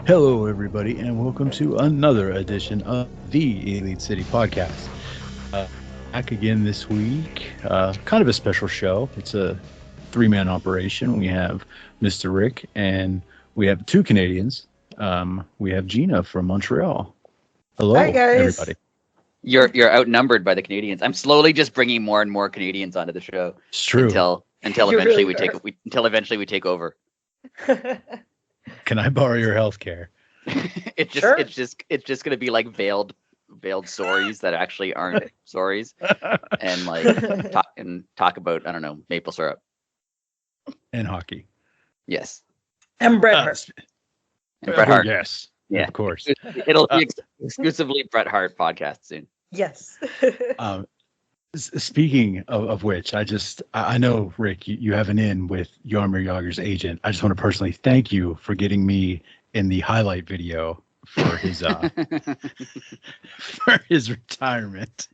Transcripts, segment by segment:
Hello, everybody, and welcome to another edition of the Elite City Podcast. Back again this week. Kind of a special show. It's a three-man operation. We have Mr. Rick, and we have two Canadians. We have Gina from Montreal. Hello, Hi, guys. everybody. You're outnumbered by the Canadians. I'm slowly just bringing more and more Canadians onto the show It's true. until You eventually really we take over. Can I borrow your health care? Sure. It's just gonna be like veiled stories that actually aren't stories, and like talk about, I don't know, maple syrup. And hockey. Yes, and Bret Hart. and Bret Hart. Yes. Yeah. Of course. It'll be exclusively Bret Hart podcast soon. Yes. Speaking of which, I know, Rick, you have an in with Jaromir Jagr's agent. I just want to personally thank you for getting me in the highlight video for his for his retirement.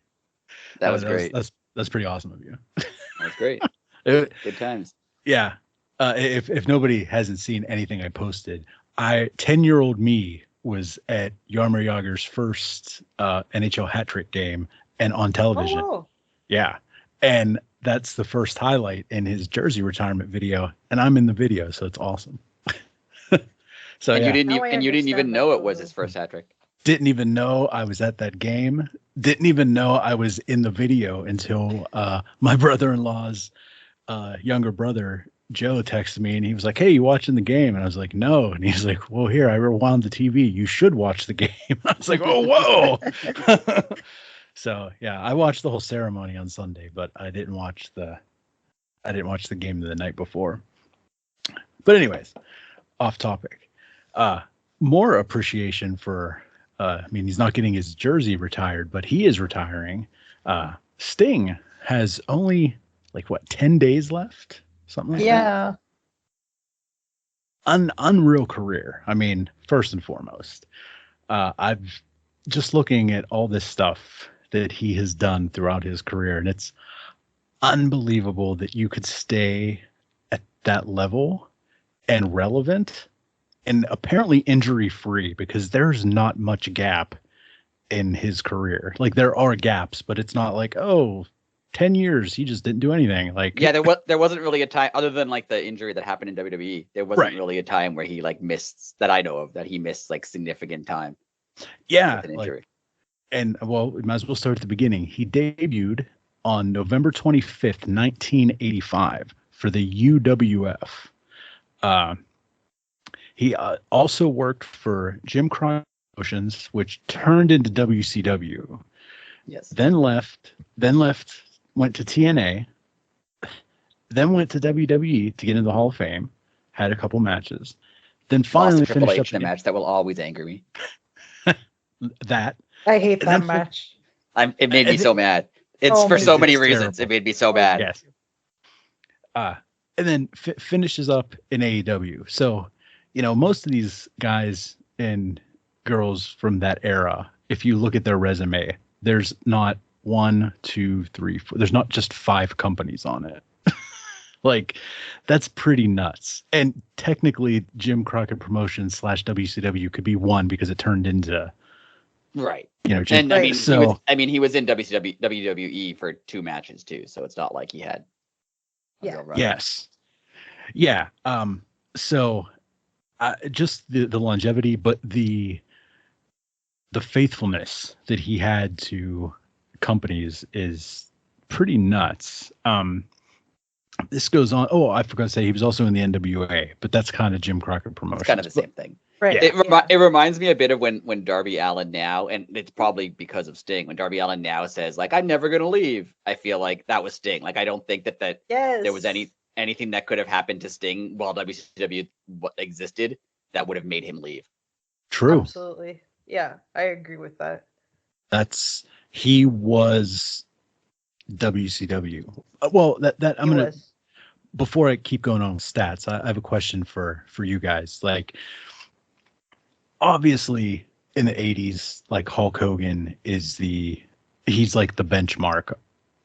That was great. That's pretty awesome of you. That was great. It- Good times. yeah. If nobody hasn't seen anything I posted, 10-year-old me was at Jaromir Jagr's first NHL hat trick game and on television. Oh, Yeah. And that's the first highlight in his jersey retirement video. And I'm in the video, so it's awesome. So And yeah, you didn't Now I even understand know that it was his photo. first hat trick. didn't even know I was at that game. Didn't even know I was in the video until my brother-in-law's younger brother, Joe, texted me and he was like, "Hey, you watching the game?" And I was like, "No." And he's like, "Well, here, I rewound the TV. You should watch the game." I was like, "Oh, whoa." So yeah, I watched the whole ceremony on Sunday, but I didn't watch the game the night before. But anyways, off topic. More appreciation for I mean, he's not getting his jersey retired, but he is retiring. Sting has only 10 days left, something like that. yeah. Unreal career. I mean, first and foremost, I've just looking at all this stuff that he has done throughout his career, and it's unbelievable that you could stay at that level and relevant and apparently injury free, because there's not much gap in his career. Like, there are gaps, but it's not like, 10 years he just didn't do anything. Like, Yeah, there wasn't really a time, other than like the injury that happened in WWE. There wasn't Right. really a time where he like missed, that I know of, that he missed like significant time yeah, with an like, injury. and well, we might as well start at the beginning. He debuted on November 25th, 1985 for the UWF. He also worked for Jim Crockett Promotions, which turned into WCW. Yes. Then left, went to TNA, then went to WWE to get into the Hall of Fame, had a couple matches, then finally Lost to Triple finished H up in a match that will always anger me. that. I hate And that then- match. It made me so mad. It's Oh for my so God. many It's reasons. terrible. It made me so bad. Yes. And then finishes up in AEW. So, most of these guys and girls from that era, if you look at their resume, there's not 1, 2, 3, 4. There's not just 5 companies on it. Like, that's pretty nuts. And technically, Jim Crockett Promotions / WCW could be one because it turned into, Right. just, And I mean, so he was in WWE for 2 matches too, so it's not like he had a Yeah. real run. yes, yeah. So just the longevity, but the faithfulness that he had to companies is pretty nuts. This goes on. Oh, I forgot to say he was also in the NWA, but that's kind of Jim Crockett Promotions. It's kind of the same thing. Right. It reminds me a bit of when Darby Allin now, and it's probably because of Sting, when Darby Allin now says like, "I'm never gonna leave." I feel like that was Sting. Like, I don't think that Yes. there was anything that could have happened to Sting while WCW existed that would have made him leave. True. Absolutely. Yeah, I agree with that. He was WCW. Well, that I'm He gonna was. before I keep going on with stats, I have a question for you guys. Like, obviously in the 80s, like Hulk Hogan he's like the benchmark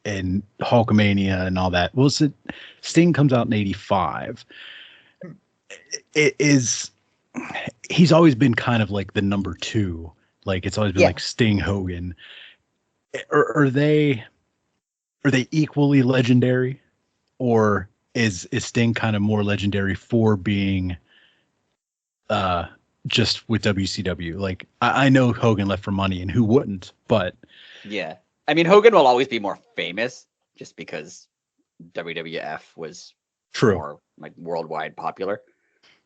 and Hulkamania and all that. Well, Sting comes out in '85. It is he's always been kind of like the number two. Like it's always been like Sting, Hogan. Are they equally legendary, or is Sting kind of more legendary for being just with WCW? Like I know Hogan left for money, and who wouldn't? But yeah, I mean Hogan will always be more famous just because WWF was more like worldwide popular.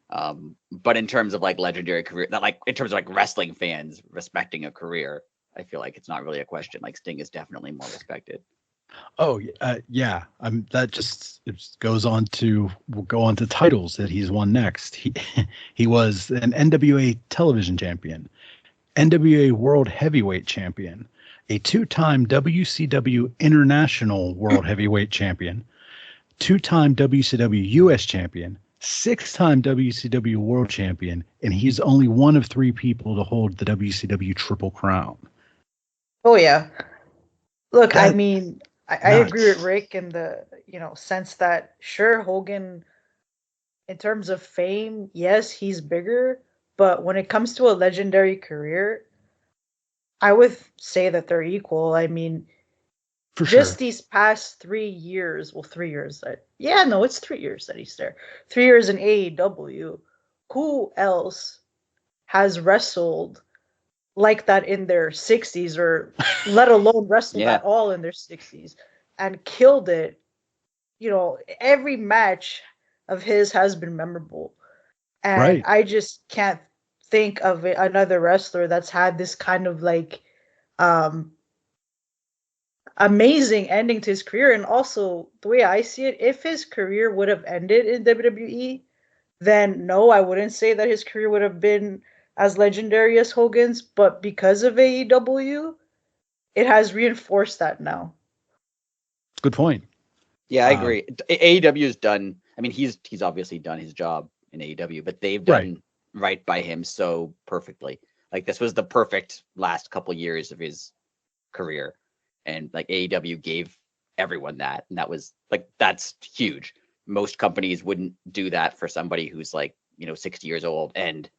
But in terms of like legendary career, not like in terms of like wrestling fans respecting a career, I feel like it's not really a question. Like Sting is definitely more respected. Oh yeah. That just we'll go on to titles that he's won next. He was an NWA television champion, NWA World Heavyweight Champion, a 2-time WCW International World Heavyweight Champion, 2-time WCW US Champion, 6-time WCW World Champion, and he's only one of 3 people to hold the WCW Triple Crown. Oh yeah. Look, I mean, I agree with Rick in the sense that sure Hogan, in terms of fame, yes, he's bigger, but when it comes to a legendary career, I would say that they're equal. I mean, for just sure. These past 3 years, well, 3 years. It's 3 years that he's there. 3 years in AEW. Who else has wrestled like that in their 60s, or let alone wrestled at all in their 60s and killed it? Every match of his has been memorable. And I just can't think of another wrestler that's had this kind of like amazing ending to his career. And also, the way I see it, if his career would have ended in WWE, then no, I wouldn't say that his career would have been as legendary as Hogan's, but because of AEW, it has reinforced that now. Good point. Yeah, I agree. AEW has done, I mean, he's obviously done his job in AEW, but they've done right by him so perfectly. Like this was the perfect last couple years of his career. And like AEW gave everyone that. And that was like, that's huge. Most companies wouldn't do that for somebody who's like, 60 years old. And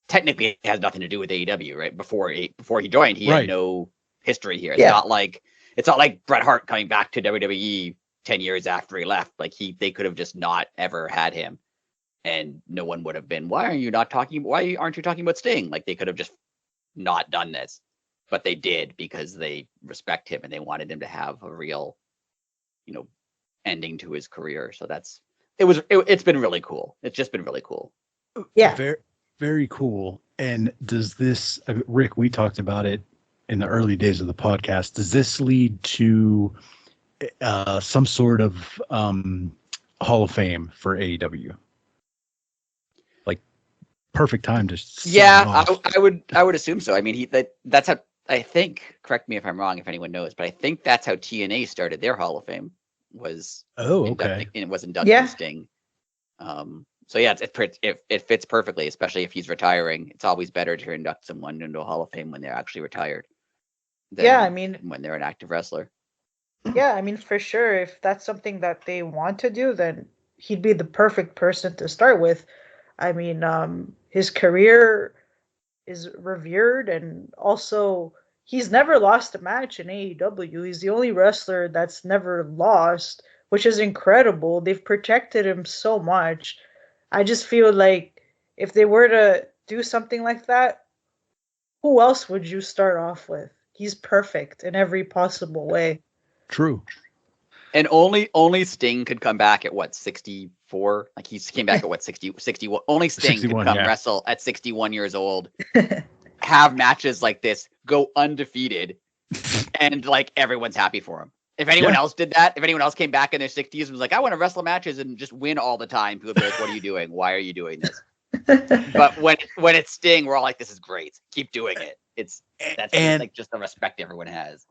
technically it has nothing to do with AEW, right? Before he joined, he had no history here. It's not like Bret Hart coming back to WWE 10 years after he left. Like they could have just not ever had him. And no one would have been, why aren't you talking about Sting? Like they could have just not done this. But they did because they respect him and they wanted him to have a real, ending to his career. So it's been really cool. It's just been really cool. Yeah. Very, very cool. And does this, Rick, we talked about it in the early days of the podcast. Does this lead to some sort of Hall of Fame for AEW? Like perfect time to. Yeah, I would assume so. I mean, that's how. I think, correct me if I'm wrong, if anyone knows, but I think that's how TNA started their Hall of Fame was. It was inducting Sting. So yeah, it fits perfectly, especially if he's retiring. It's always better to induct someone into a Hall of Fame when they're actually retired. When they're an active wrestler. Yeah, I mean, for sure, if that's something that they want to do, then he'd be the perfect person to start with. I mean, his career is revered, and also he's never lost a match in AEW. He's the only wrestler that's never lost, which is incredible. They've protected him so much. I just feel like if they were to do something like that, who else would you start off with? He's perfect in every possible way. True. And only Sting could come back at what, 64? Like he came back at what, 61? Only Sting could come wrestle at 61 years old, have matches like this, go undefeated, and like everyone's happy for him. If anyone else did that, if anyone else came back in their 60s and was like, I want to wrestle matches and just win all the time, people would be like, what are you doing? Why are you doing this? But when it's Sting, we're all like, this is great. Keep doing it. That's like just the respect everyone has.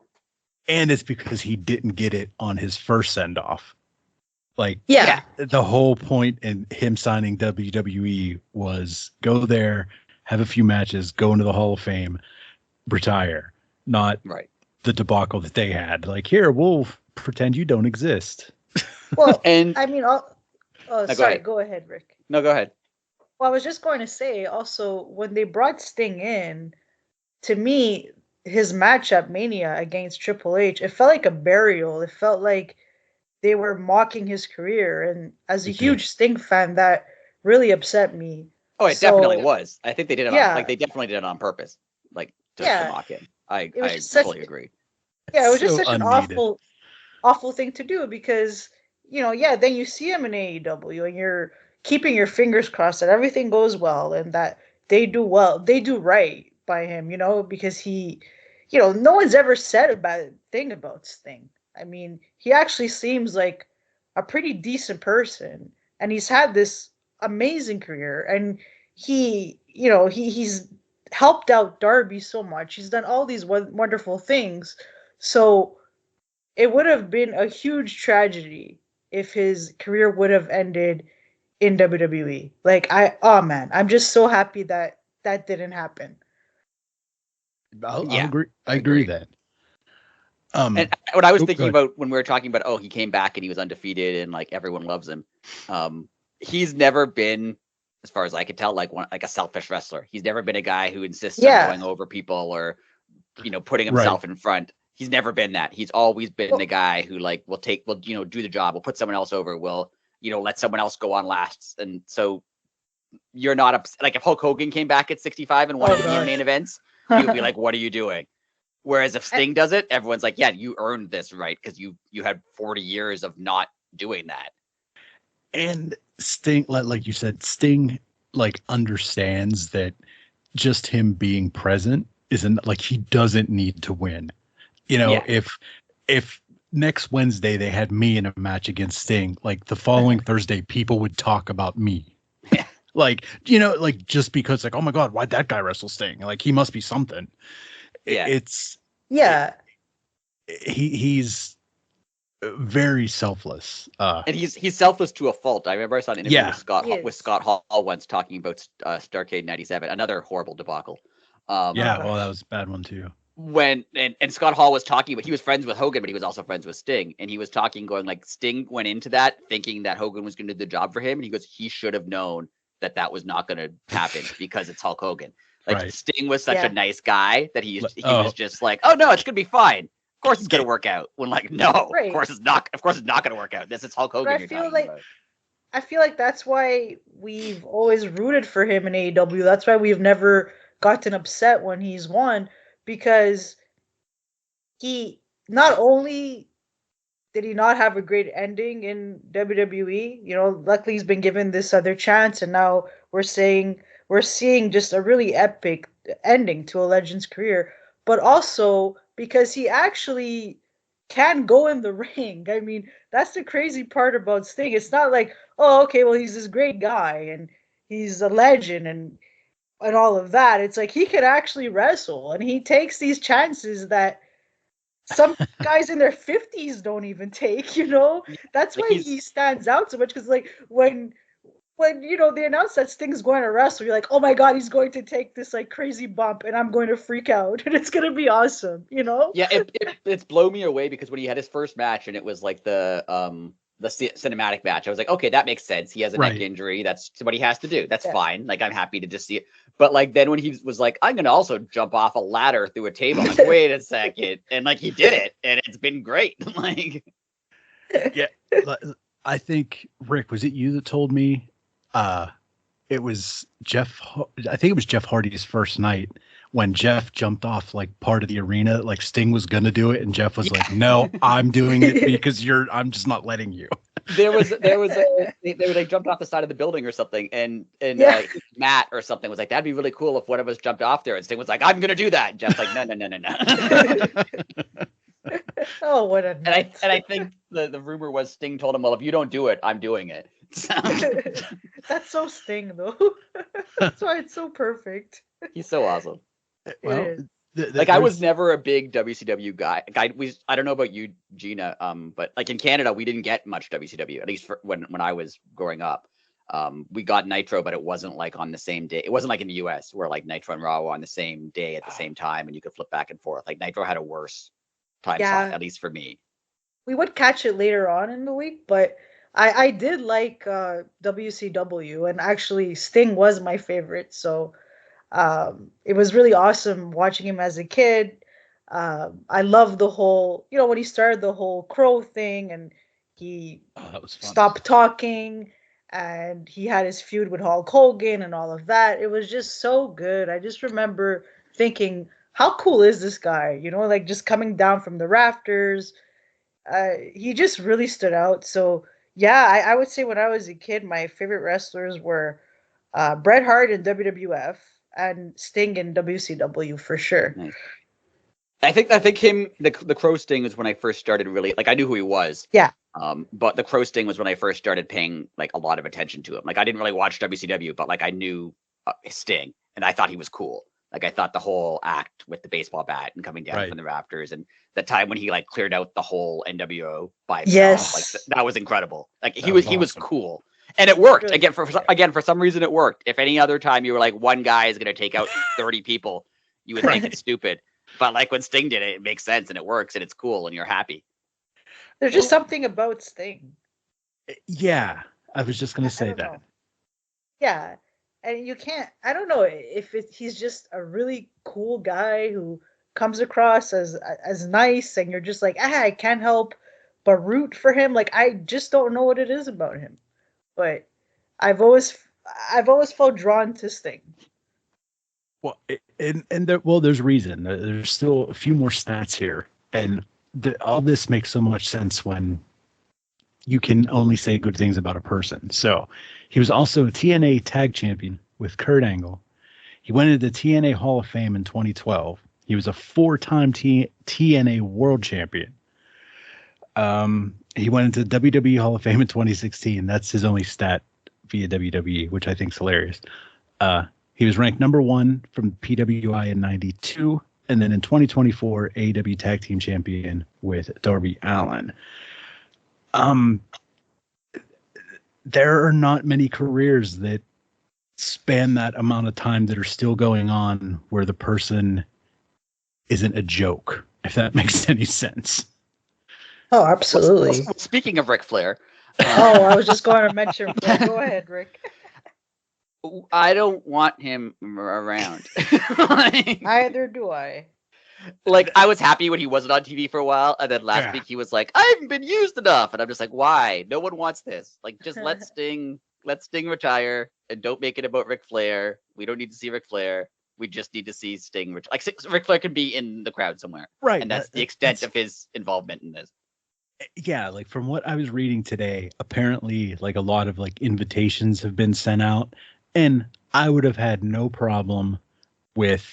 And it's because he didn't get it on his first send off. Like, the whole point in him signing WWE was go there, have a few matches, go into the Hall of Fame, retire. Not the debacle that they had. Like, here, we'll pretend you don't exist. Well, And I mean, oh, go sorry, ahead. go ahead, Rick. No, go ahead. Well, I was just going to say also when they brought Sting in, to me, his match at Mania against Triple H, it felt like a burial. It felt like they were mocking his career, and as a It did. huge Sting fan, that really upset me. Oh, it definitely So was. I think they did it on yeah, they definitely did it on purpose, like to yeah, mock him. I it was I just such fully agree. yeah, it was just So such an unneeded. awful thing to do because yeah, then you see him in AEW and you're keeping your fingers crossed that everything goes well and that they do right by him, because no one's ever said a bad thing about Sting. I mean, he actually seems like a pretty decent person and he's had this amazing career and he's helped out Darby so much. He's done all these wonderful things. So it would have been a huge tragedy if his career would have ended in WWE. Like oh man, I'm just so happy that that didn't happen. I'll Yeah, agree. I agree agreed. that. And what I was Go thinking ahead. about when we were talking about, oh, he came back and he was undefeated and like everyone loves him. He's never been, as far as I could tell, like a selfish wrestler. He's never been a guy who insists on Yeah. going over people or putting Right. himself in front. He's never been that. He's always been the Well, guy who will do the job. We'll put someone else over. We'll let someone else go on last. And so you're not like if Hulk Hogan came back at 65 and wanted oh to be in main gosh. events, he would be like, "What are you doing?" Whereas if Sting does it, everyone's like, "Yeah, you earned this right because you had 40 years of not doing that." And Sting, like you said, Sting like understands that just him being present isn't like he doesn't need to win. Yeah. If next Wednesday they had me in a match against Sting, like the following Thursday, people would talk about me. Yeah. Like, like just because like, oh my God, why'd that guy wrestle Sting? Like he must be something. Yeah. It's Yeah. he's very selfless. And he's selfless to a fault. I remember I saw an interview Yeah. with Scott Hall once talking about Starrcade '97, another horrible debacle. Oh Yeah, well, that gosh. was a bad one too. When and Scott Hall was talking, but he was friends with Hogan, but he was also friends with Sting, and he was talking, going like Sting went into that thinking that Hogan was going to do the job for him, and he goes, he should have known that was not going to happen because it's Hulk Hogan. Like Right. Sting was such a Yeah. nice guy that he Oh. was just like, oh no, it's gonna be fine. Of course it's gonna work out. When like, no, of Right. course it's not. Of course it's not gonna work out. This is Hulk But Hogan I you're feel talking like about. I feel like that's why we've always rooted for him in AEW. That's why we've never gotten upset when he's won because he not only did he not have a great ending in WWE, luckily he's been given this other chance and now we're seeing just a really epic ending to a legend's career, but also because he actually can go in the ring. I mean, that's the crazy part about Sting. It's not like, oh, okay, well he's this great guy and he's a legend and all of that. It's like he can actually wrestle and he takes these chances that some guys in their 50s don't even take. That's Like why he stands out so much because like when they announce that Sting's going to wrestle, you're like, oh my god, he's going to take this like crazy bump and I'm going to freak out and it's going to be awesome. Yeah, it's blown me away because when he had his first match and it was like the cinematic match, I was like, okay, that makes sense. He has a neck Right. injury. That's what he has to do. That's Yeah. fine. Like I'm happy to just see it. But like then when he was like, I'm gonna also jump off a ladder through a table, I'm like, wait a second, and like he did it, and it's been great. Like, Yeah. I think Rick, was it you that told me it was I think it was Jeff Hardy's first night when Jeff jumped off like part of the arena, like Sting was gonna do it, and Jeff was like, "No, I'm doing it because I'm just not letting you." there was they were like jumped off the side of the building or something, and Yeah. Matt or something was like, that'd be really cool if one of us jumped off there, and Sting was like, I'm gonna do that. And Jeff's like, no. Oh, what a And I think the rumor was Sting told him, well, if you don't do it, I'm doing it. So, That's so Sting though. That's why it's so perfect. he's so awesome. Well, It is. Like I was never a big WCW guy. I don't know about you, Gina, but like in Canada, we didn't get much WCW, at least for when I was growing up. We got Nitro, but it wasn't like on the same day. It wasn't like in the US where like Nitro and Raw were on the same day at the same time and you could flip back and forth. Like Nitro had a worse time slot, Yeah. at least for me. we would catch it later on in the week, but I did like WCW, and actually Sting was my favorite. So it was really awesome watching him as a kid. I love the whole, when he started the whole crow thing, and he Oh, that was fun. stopped talking, and he had his feud with Hulk Hogan and all of that. It was just so good. I just remember thinking, how cool is this guy? Like just coming down from the rafters. He just really stood out. So yeah, I would say when I was a kid, my favorite wrestlers were Bret Hart in WWF and Sting in WCW for sure. Nice. I think him the Crow Sting was when I first started really, like, I knew who he was. Yeah. But the Crow Sting was when I first started paying like a lot of attention to him. Like I didn't really watch WCW, but like I knew Sting, and I thought he was cool. Like I thought the whole act with the baseball bat and coming down from the rafters, and the time when he like cleared out the whole NWO by himself, Yes. like that was incredible. Like he That was awesome. cool, and it worked. Really Again, for some reason it worked. If any other time you were like one guy is gonna take out 30 people, you would think it's stupid. But like when Sting did it, it makes sense and it works and it's cool and you're happy. There's just something about Sting. Yeah, I was just gonna say don't that. know. Yeah, and you can't. I don't know if he's just a really cool guy who comes across as nice, and you're just like, I can't help but root for him. Like I just don't know what it is about him, but I've always felt drawn to Sting. Well, there's reason. There's still a few more stats here, and all this makes so much sense when you can only say good things about a person. So, he was also a TNA Tag Champion with Kurt Angle. He went into the TNA Hall of Fame in 2012. He was a 4-time TNA World Champion. He went into the WWE Hall of Fame in 2016. That's his only stat via WWE, which I think is hilarious. He was ranked number 1 from PWI in 92, and then in 2024, AEW Tag Team Champion with Darby Allin. There are not many careers that span that amount of time that are still going on where the person isn't a joke, if that makes any sense. Oh, absolutely. Speaking of Ric Flair. I was just going to mention. Go ahead, Rick. I don't want him around. Neither do I. Like I was happy when he wasn't on TV for a while, and then last week he was like, "I haven't been used enough," and I'm just like, "Why? No one wants this. Like, just let Sting retire, and don't make it about Ric Flair. We don't need to see Ric Flair. We just need to see Sting retire. Like, Ric Flair can be in the crowd somewhere, right? And that's the extent of his involvement in this." Yeah, like from what I was reading today, apparently, like a lot of like invitations have been sent out, and I would have had no problem with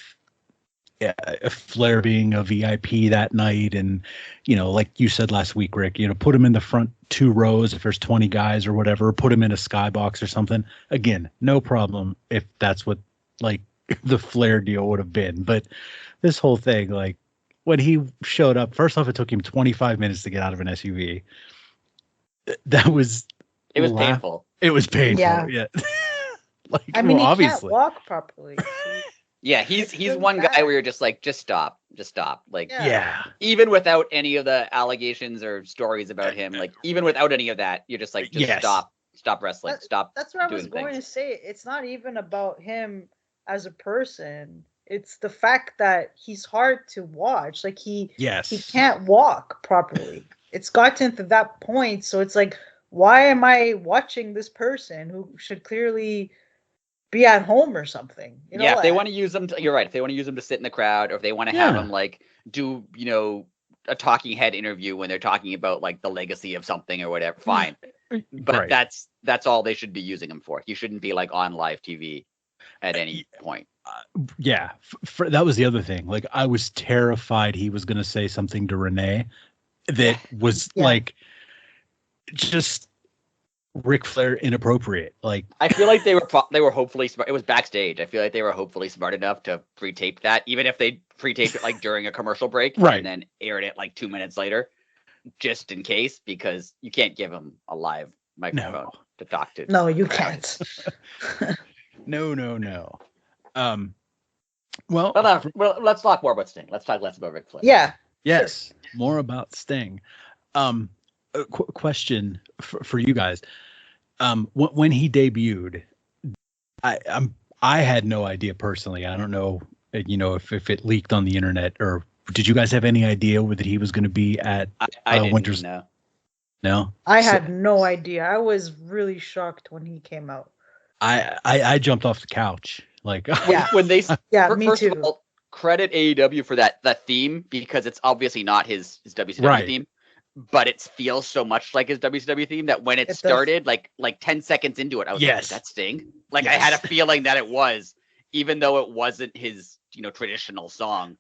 Flair being a VIP that night, and like you said last week, Rick, put him in the front 2 rows if there's 20 guys or whatever, put him in a skybox or something. Again, no problem if that's what like the Flair deal would have been. But this whole thing, like when he showed up, first off, it took him 25 minutes to get out of an SUV. That was painful. It was painful. Yeah. Like, I mean, he obviously can't walk properly. Yeah, he's one guy where you're just like, just stop. Like, yeah. Even without any of the allegations or stories about him, like even without any of that, you're just like, stop wrestling, stop. That's what I was doing going things. to say. It's not even about him as a person. It's the fact that he's hard to watch. Like he can't walk properly. It's gotten to that point, so it's like, why am I watching this person who should clearly be at home or something? If they want to use them, you're right. If they want to use them to sit in the crowd, or if they want to have them like do, a talking head interview when they're talking about like the legacy of something or whatever, fine. But that's all they should be using them for. You shouldn't be like on live TV at any point. That was the other thing. Like I was terrified he was going to say something to Renee that was like just Ric Flair inappropriate. Like I feel like they were hopefully smart. It was backstage. I feel like they were hopefully smart enough to pre-tape that, even if they pre-taped it like during a commercial break, and then aired it like 2 minutes later, just in case, because you can't give them a live microphone to talk to. No, you can't. No. Well, let's talk more about Sting. Let's talk less about Ric Flair. Yeah. Yes, more about Sting. Question for you guys. When he debuted, I had no idea personally. I don't know, if it leaked on the internet, or did you guys have any idea that he was going to be at I didn't Winter's? know. No, I had no idea. I was really shocked when he came out. I jumped off the couch like When they me first too. of all, credit AEW for that theme, because it's obviously not his WCW Right. theme, but it feels so much like his WCW theme that when it does. started, like 10 seconds into it, I was like, Yes. "Is that Sting?" Like Yes. I had a feeling that it was, even though it wasn't his traditional song.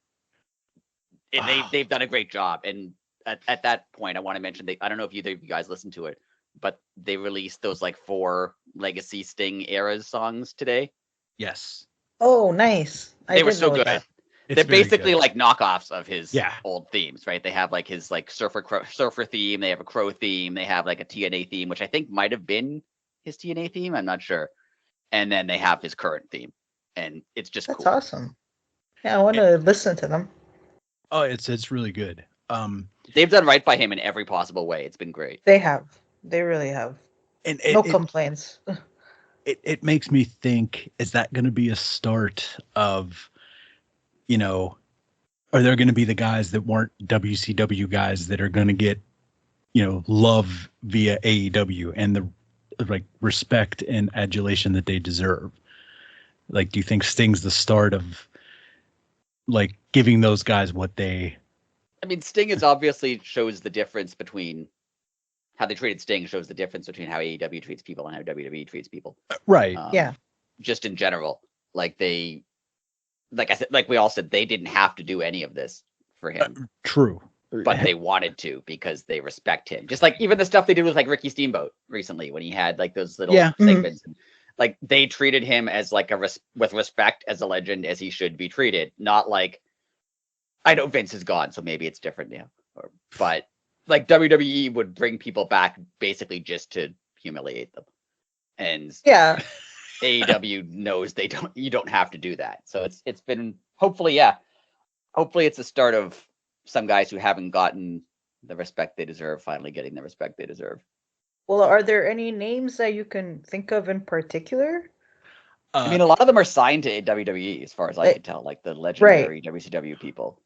They've done a great job, and at that point, I want to mention I don't know if either of you guys listened to it, but they released those like 4 Legacy Sting eras songs today. Yes, Oh, nice. They were so good. That. They're basically like knockoffs of his Yeah. old themes, right? They have like his like surfer theme. They have a crow theme. They have like a TNA theme, which I think might have been his TNA theme. I'm not sure. And then they have his current theme, and it's just That's cool. awesome. Yeah, I want to listen to them. Oh, it's really good. They've done right by him in every possible way. It's been great. They have. They really have. And no complaints. It makes me think: is that going to be a start of, are there going to be the guys that weren't WCW guys that are going to get, love via AEW and the respect and adulation that they deserve? Like, do you think Sting's the start of giving those guys what they? I mean, Sting is obviously shows the difference between how they treated Sting, shows the difference between how AEW treats people and how WWE treats people. Right. Yeah. Just in general, like I said, like we all said, they didn't have to do any of this for him. True. But they wanted to because they respect him. Just like even the stuff they did with like Ricky Steamboat recently, when he had like those little segments. Mm-hmm. Like they treated him as like with respect, as a legend, as he should be treated. Not like, I know Vince is gone, so maybe it's different now. But like WWE would bring people back basically just to humiliate them. And yeah, AEW knows you don't have to do that. So it's been hopefully it's the start of some guys who haven't gotten the respect they deserve finally getting the respect they deserve. Well, are there any names that you can think of in particular? I mean, a lot of them are signed to WWE, as far as I can tell, like the legendary WCW people.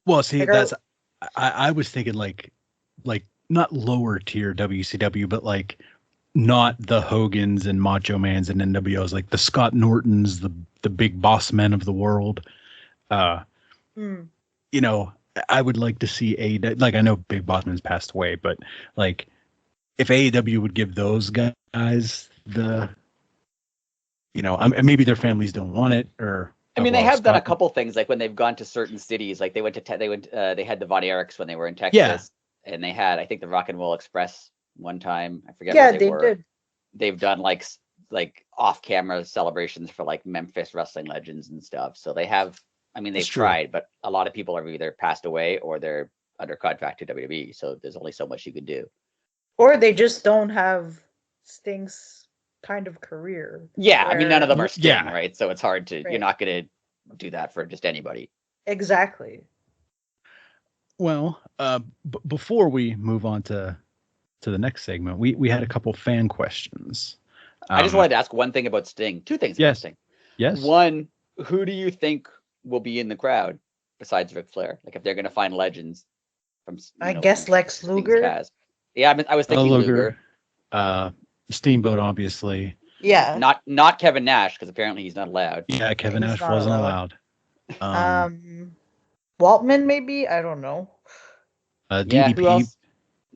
Well, see, that's I was thinking like not lower tier WCW, but like not the Hogans and Macho Mans and NWOs, like the Scott Nortons, the big boss men of the world. I would like to see I know Big Boss Man's passed away, but like if AEW would give those guys the, maybe their families don't want it, or I mean, they have done a couple things, like when they've gone to certain cities, like they had the Von Erichs when they were in Texas, and they had, I think, the Rock and Roll Express one time. I forget where they were. Did. They've done like off-camera celebrations for like Memphis wrestling legends and stuff. So they have. I mean, they've tried, but a lot of people have either passed away or they're under contract to WWE. So there's only so much you can do. Or they just don't have Sting's kind of career. Yeah, I mean, none of them are Sting, right? So it's hard to. Right. You're not going to do that for just anybody. Exactly. Well, before we move on to the next segment, we had a couple fan questions. I just wanted to ask one thing about Sting. Two things about Sting. Yes. One, who do you think will be in the crowd besides Ric Flair? Like if they're going to find legends from, I guess Lex Luger. Yeah, I was thinking Luger. Steamboat, obviously. Yeah. Not Kevin Nash, because apparently he's not allowed. Yeah, Kevin Nash wasn't allowed. Waltman, maybe? I don't know. DDP. Yeah, who else?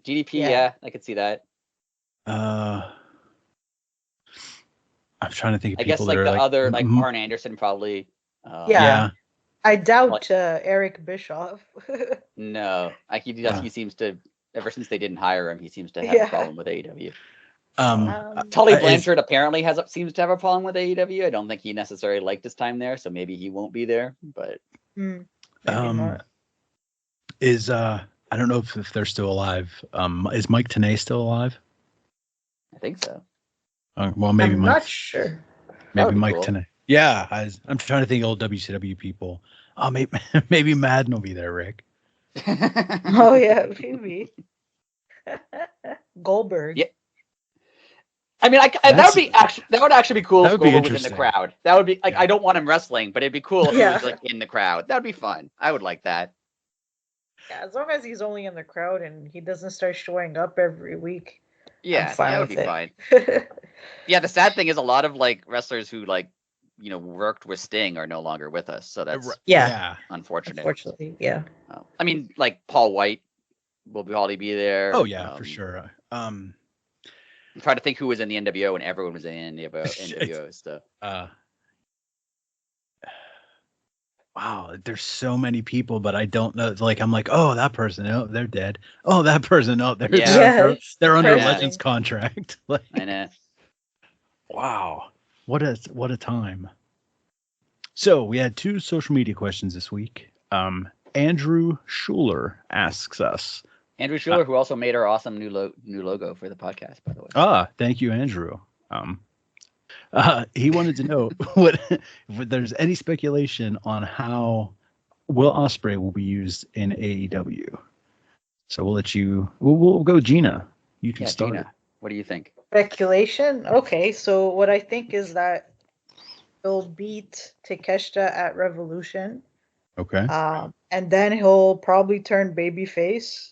DDP, yeah, I could see that. I'm trying to think of people. I guess like the other, like Arn Anderson, probably. Yeah. I doubt Eric Bischoff. No, he seems to. Ever since they didn't hire him, he seems to have a problem with AEW. Tully Blanchard apparently seems to have a problem with AEW. I don't think he necessarily liked his time there, so maybe he won't be there. But I don't know if they're still alive. Is Mike Tenay still alive? I think so. Well, maybe I'm not sure. Maybe Mike Tenay. Yeah, I'm trying to think of old WCW people. Oh, maybe Madden will be there, Rick. Oh yeah, maybe. Goldberg. Yeah. I mean, that would actually be cool that if would be Goldberg was in the interesting. crowd. That would be like, Yeah. I don't want him wrestling, but it'd be cool if he Yeah. was like in the crowd. That would be fun. I would like that. Yeah, as long as he's only in the crowd and he doesn't start showing up every week, I'm Yeah, fine that would with be it. fine. Yeah, the sad thing is a lot of like wrestlers who like, worked with Sting are no longer with us. So that's Yeah. unfortunate. Unfortunately, yeah. I mean, like Paul White will probably be there. Oh yeah, for sure. I'm trying to think who was in the NWO, and everyone was in the NWO stuff. Wow, there's so many people, but I don't know. Like I'm like, oh, that person, oh, they're dead. Oh, that person, oh, they're it's they're under depressing. Legends contract. Like, I know. wow, what a time. So we had 2 social media questions this week. Andrew Schuler asks us. Andrew Schuler, who also made our awesome new logo for the podcast, by the way. Thank you, Andrew. He wanted to know if there's any speculation on how Will Ospreay will be used in AEW. So we'll go Gina. You can start. Gina, what do you think? Speculation? Okay, so what I think is that he'll beat Takeshita at Revolution. Okay. And then he'll probably turn babyface.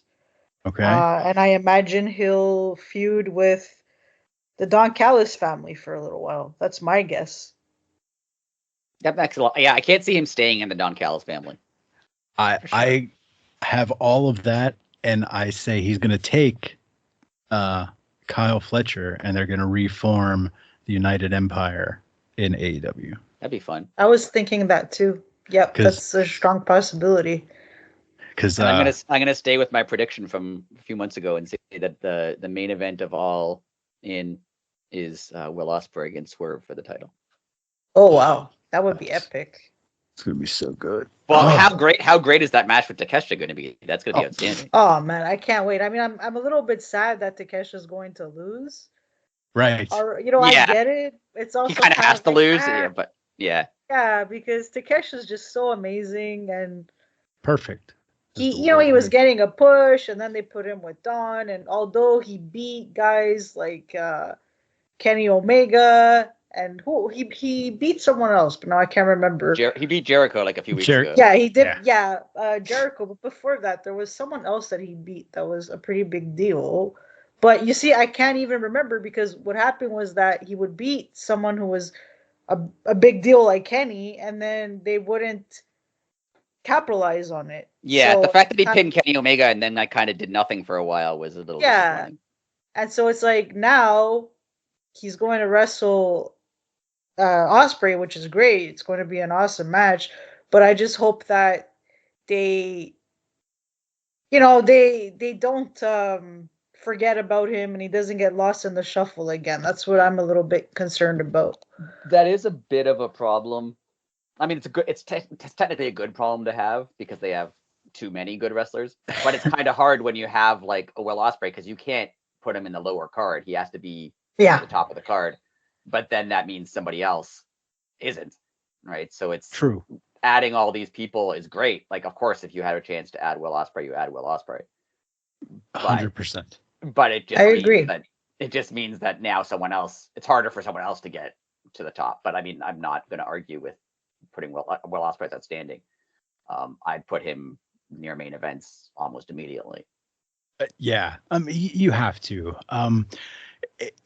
Okay. And I imagine he'll feud with the Don Callis family for a little while. That's my guess. That makes a lot. Yeah, I can't see him staying in the Don Callis family. I have all of that, and I say he's going to take Kyle Fletcher, and they're going to reform the United Empire in AEW. That'd be fun. I was thinking that too. Yep, that's a strong possibility. Because I'm gonna stay with my prediction from a few months ago and say that the main event of All In is Will Ospreay against Swerve for the title. Oh wow, that would be epic. It's gonna be so good. Well, how great is that match with Takeshita going to be? That's going to be outstanding. Oh man, I can't wait. I mean, I'm a little bit sad that Takesha's going to lose. Right. Or I get it. It's also he kind of has to lose, but yeah, because Takesha's just so amazing and perfect. He was getting a push, and then they put him with Don, and although he beat guys like Kenny Omega and he beat someone else, but now I can't remember. He beat Jericho like a few weeks ago. Yeah, he did. Yeah, Jericho. But before that, there was someone else that he beat that was a pretty big deal. But you see, I can't even remember because what happened was that he would beat someone who was a big deal like Kenny, and then they wouldn't capitalize on it. Yeah, so, the fact that he pinned Kenny Omega and then I kind of did nothing for a while was a little disappointing. And so it's like now he's going to wrestle Ospreay, which is great. It's going to be an awesome match, but I just hope that they don't forget about him and he doesn't get lost in the shuffle again. That's what I'm a little bit concerned about. That is a bit of a problem. I mean, it's technically a good problem to have because they have too many good wrestlers, but it's kind of hard when you have like a Will Ospreay because you can't put him in the lower card. He has to be at the top of the card, but then that means somebody else isn't, right? So it's true. Adding all these people is great. Like, of course, if you had a chance to add Will Ospreay, you add Will Ospreay. 100%. But it just agree. It just means that now it's harder for someone else to get to the top. But I mean, I'm not going to argue with putting Will Ospreay's outstanding. I'd put him near main events almost immediately. Yeah, you have to.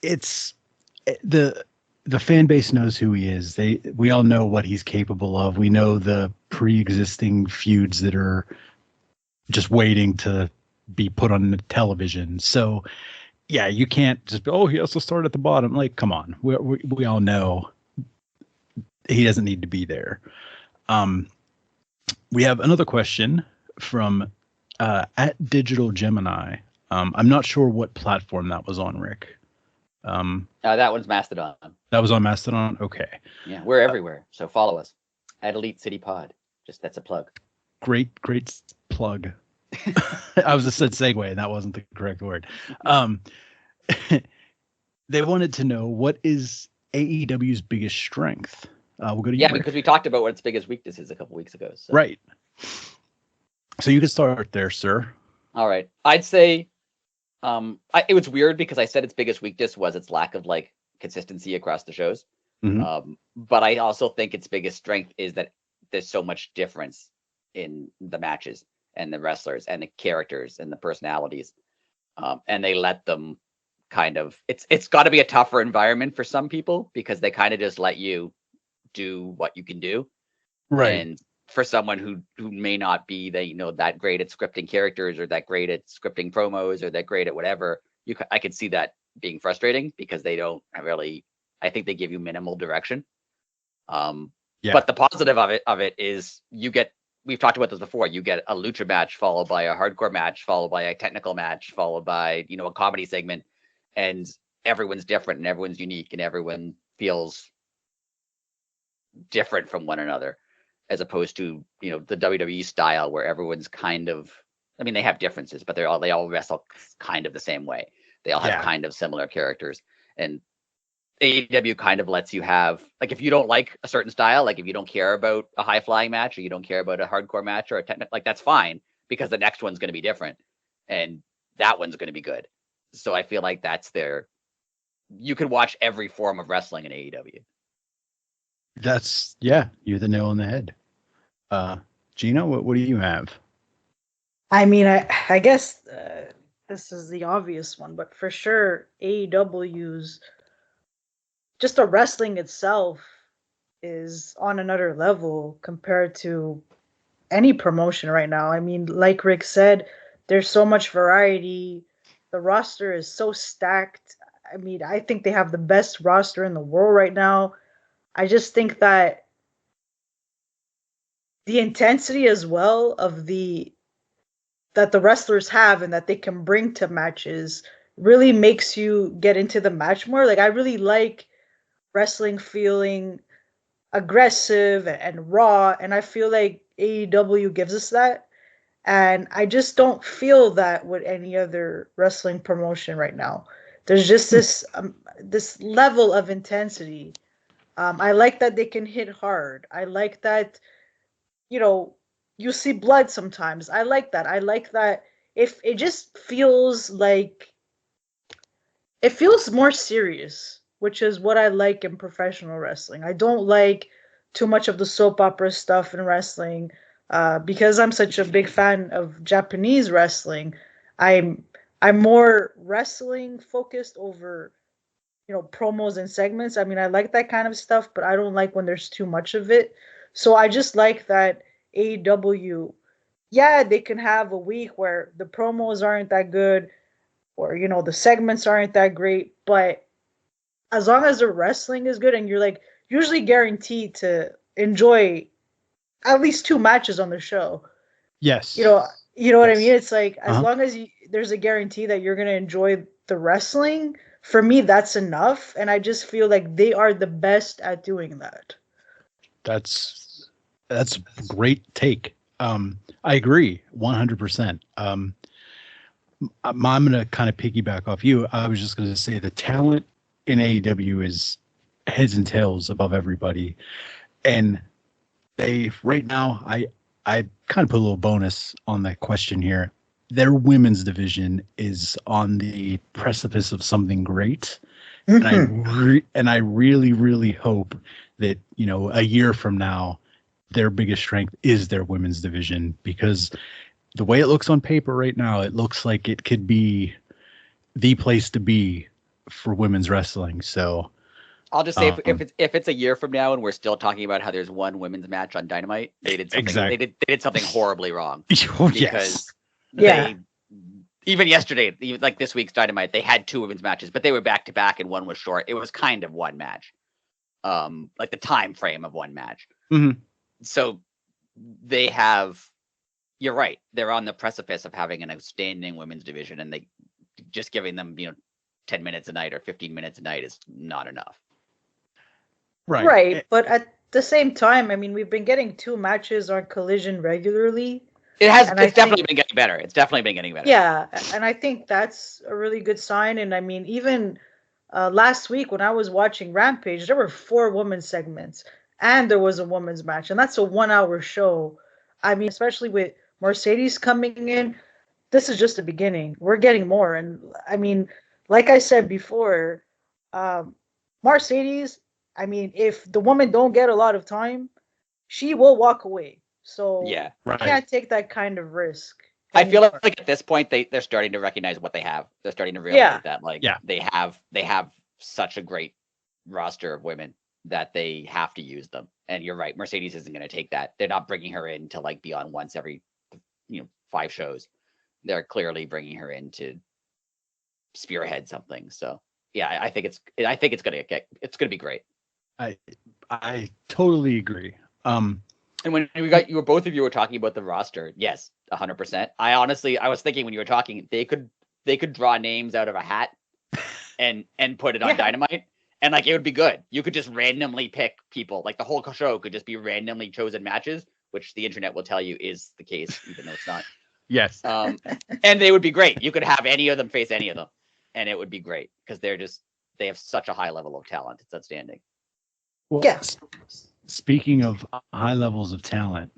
It's the fan base knows who he is. We all know what he's capable of. We know the pre-existing feuds that are just waiting to be put on the television. So, yeah, you can't just he has to start at the bottom. Like, come on, we all know he doesn't need to be there. We have another question from at Digital Gemini. I'm not sure what platform that was on, Rick. That one's Mastodon. That was on Mastodon? Okay. Yeah, we're everywhere. So follow us at Elite City Pod. That's a plug. Great plug. I was just said segue, and that wasn't the correct word. They wanted to know what is AEW's biggest strength. We'll go to you, Rick. Because we talked about what its biggest weakness is a couple weeks ago. So. Right. So you can start there, sir. All right. I'd say It was weird because I said its biggest weakness was its lack of like consistency across the shows. But I also think its biggest strength is that there's so much difference in the matches and the wrestlers and the characters and the personalities, and they let them kind of. It's got to be a tougher environment for some people because they kind of just let you do what you can do, Right. and for someone who may not be that great at scripting characters or that great at scripting promos or that great at whatever, I could see that being frustrating because they don't really. I think they give you minimal direction. But the positive of it is you get. We've talked about this before. You get a lucha match followed by a hardcore match, followed by a technical match, followed by a comedy segment, and everyone's different and everyone's unique and everyone feels different from one another, as opposed to the WWE style where everyone's kind of. I mean, they have differences, but they all wrestle kind of the same way. They all have kind of similar characters, and AEW kind of lets you have, like, if you don't like a certain style, like if you don't care about a high flying match or you don't care about a hardcore match or a technical, like that's fine because the next one's going to be different and that one's going to be good. So I feel like you can watch every form of wrestling in AEW. You're the nail on the head. Gina, what do you have? I mean, I guess this is the obvious one, but for sure, AEW's just the wrestling itself is on another level compared to any promotion right now. I mean, like Rick said, there's so much variety. The roster is so stacked. I mean, I think they have the best roster in the world right now. I just think that the intensity as well of that the wrestlers have and that they can bring to matches really makes you get into the match more. Like I really like wrestling feeling aggressive and raw, and I feel like AEW gives us that. And I just don't feel that with any other wrestling promotion right now. There's just this level of intensity. I like that they can hit hard. I like that you know you see blood sometimes. I like that. I like that. If it just feels like it feels more serious, which is what I like in professional wrestling. I don't like too much of the soap opera stuff in wrestling because I'm such a big fan of Japanese wrestling. I'm I'm more wrestling focused over promos and segments. I mean, I like that kind of stuff, but I don't like when there's too much of it. So I just like that AEW. Yeah, they can have a week where the promos aren't that good or the segments aren't that great, but as long as the wrestling is good and you're like usually guaranteed to enjoy at least two matches on the show. Yes. You know what I mean? It's like as Uh-huh. long as there's a guarantee that you're going to enjoy the wrestling, for me that's enough, and I just feel like they are the best at doing that. That's a great take. I agree 100%. I'm going to kind of piggyback off you. I was just going to say the talent in AEW is heads and tails above everybody. And they right now, I kind of put a little bonus on that question here. Their women's division is on the precipice of something great. Mm-hmm. And I really, really hope that, a year from now, their biggest strength is their women's division, because the way it looks on paper right now, it looks like it could be the place to be for women's wrestling. So I'll just say if it's a year from now and we're still talking about how there's one women's match on Dynamite, they did something they did something horribly wrong. Yes. Even yesterday, like this week's Dynamite, they had two women's matches, but they were back to back and one was short. It was kind of one match. Like the time frame of one match. Mm-hmm. So you're right. They're on the precipice of having an outstanding women's division, and they just giving them, 10 minutes a night or 15 minutes a night is not enough. Right. But at the same time, I mean, we've been getting two matches on Collision regularly. It's definitely been getting better. It's definitely been getting better. Yeah. And I think that's a really good sign. And I mean, even last week when I was watching Rampage, there were 4 women's segments and there was a women's match. And that's a 1-hour show. I mean, especially with Mercedes coming in, this is just the beginning. We're getting more, and I mean, like I said before, um, Mercedes. I mean, if the woman don't get a lot of time, she will walk away. So Yeah. you Right. can't take that kind of risk I feel anymore. like at this point they're starting to recognize what they have. They're starting to Yeah. realize that like Yeah. they have such a great roster of women that they have to use them. And you're right, Mercedes isn't going to take that. They're not bringing her in to like be on once every 5 shows. They're clearly bringing her in to spearhead something. So yeah, I think it's gonna be great. I totally agree. And when you were both of you were talking about the roster, yes, 100%. I was thinking when you were talking, they could draw names out of a hat and put it on Yeah. Dynamite, and like it would be good. You could just randomly pick people. Like the whole show could just be randomly chosen matches, which the internet will tell you is the case, even though it's not. Yes. And they would be great. You could have any of them face any of them, and it would be great because they have such a high level of talent. It's outstanding. Well, Yes. Speaking of high levels of talent,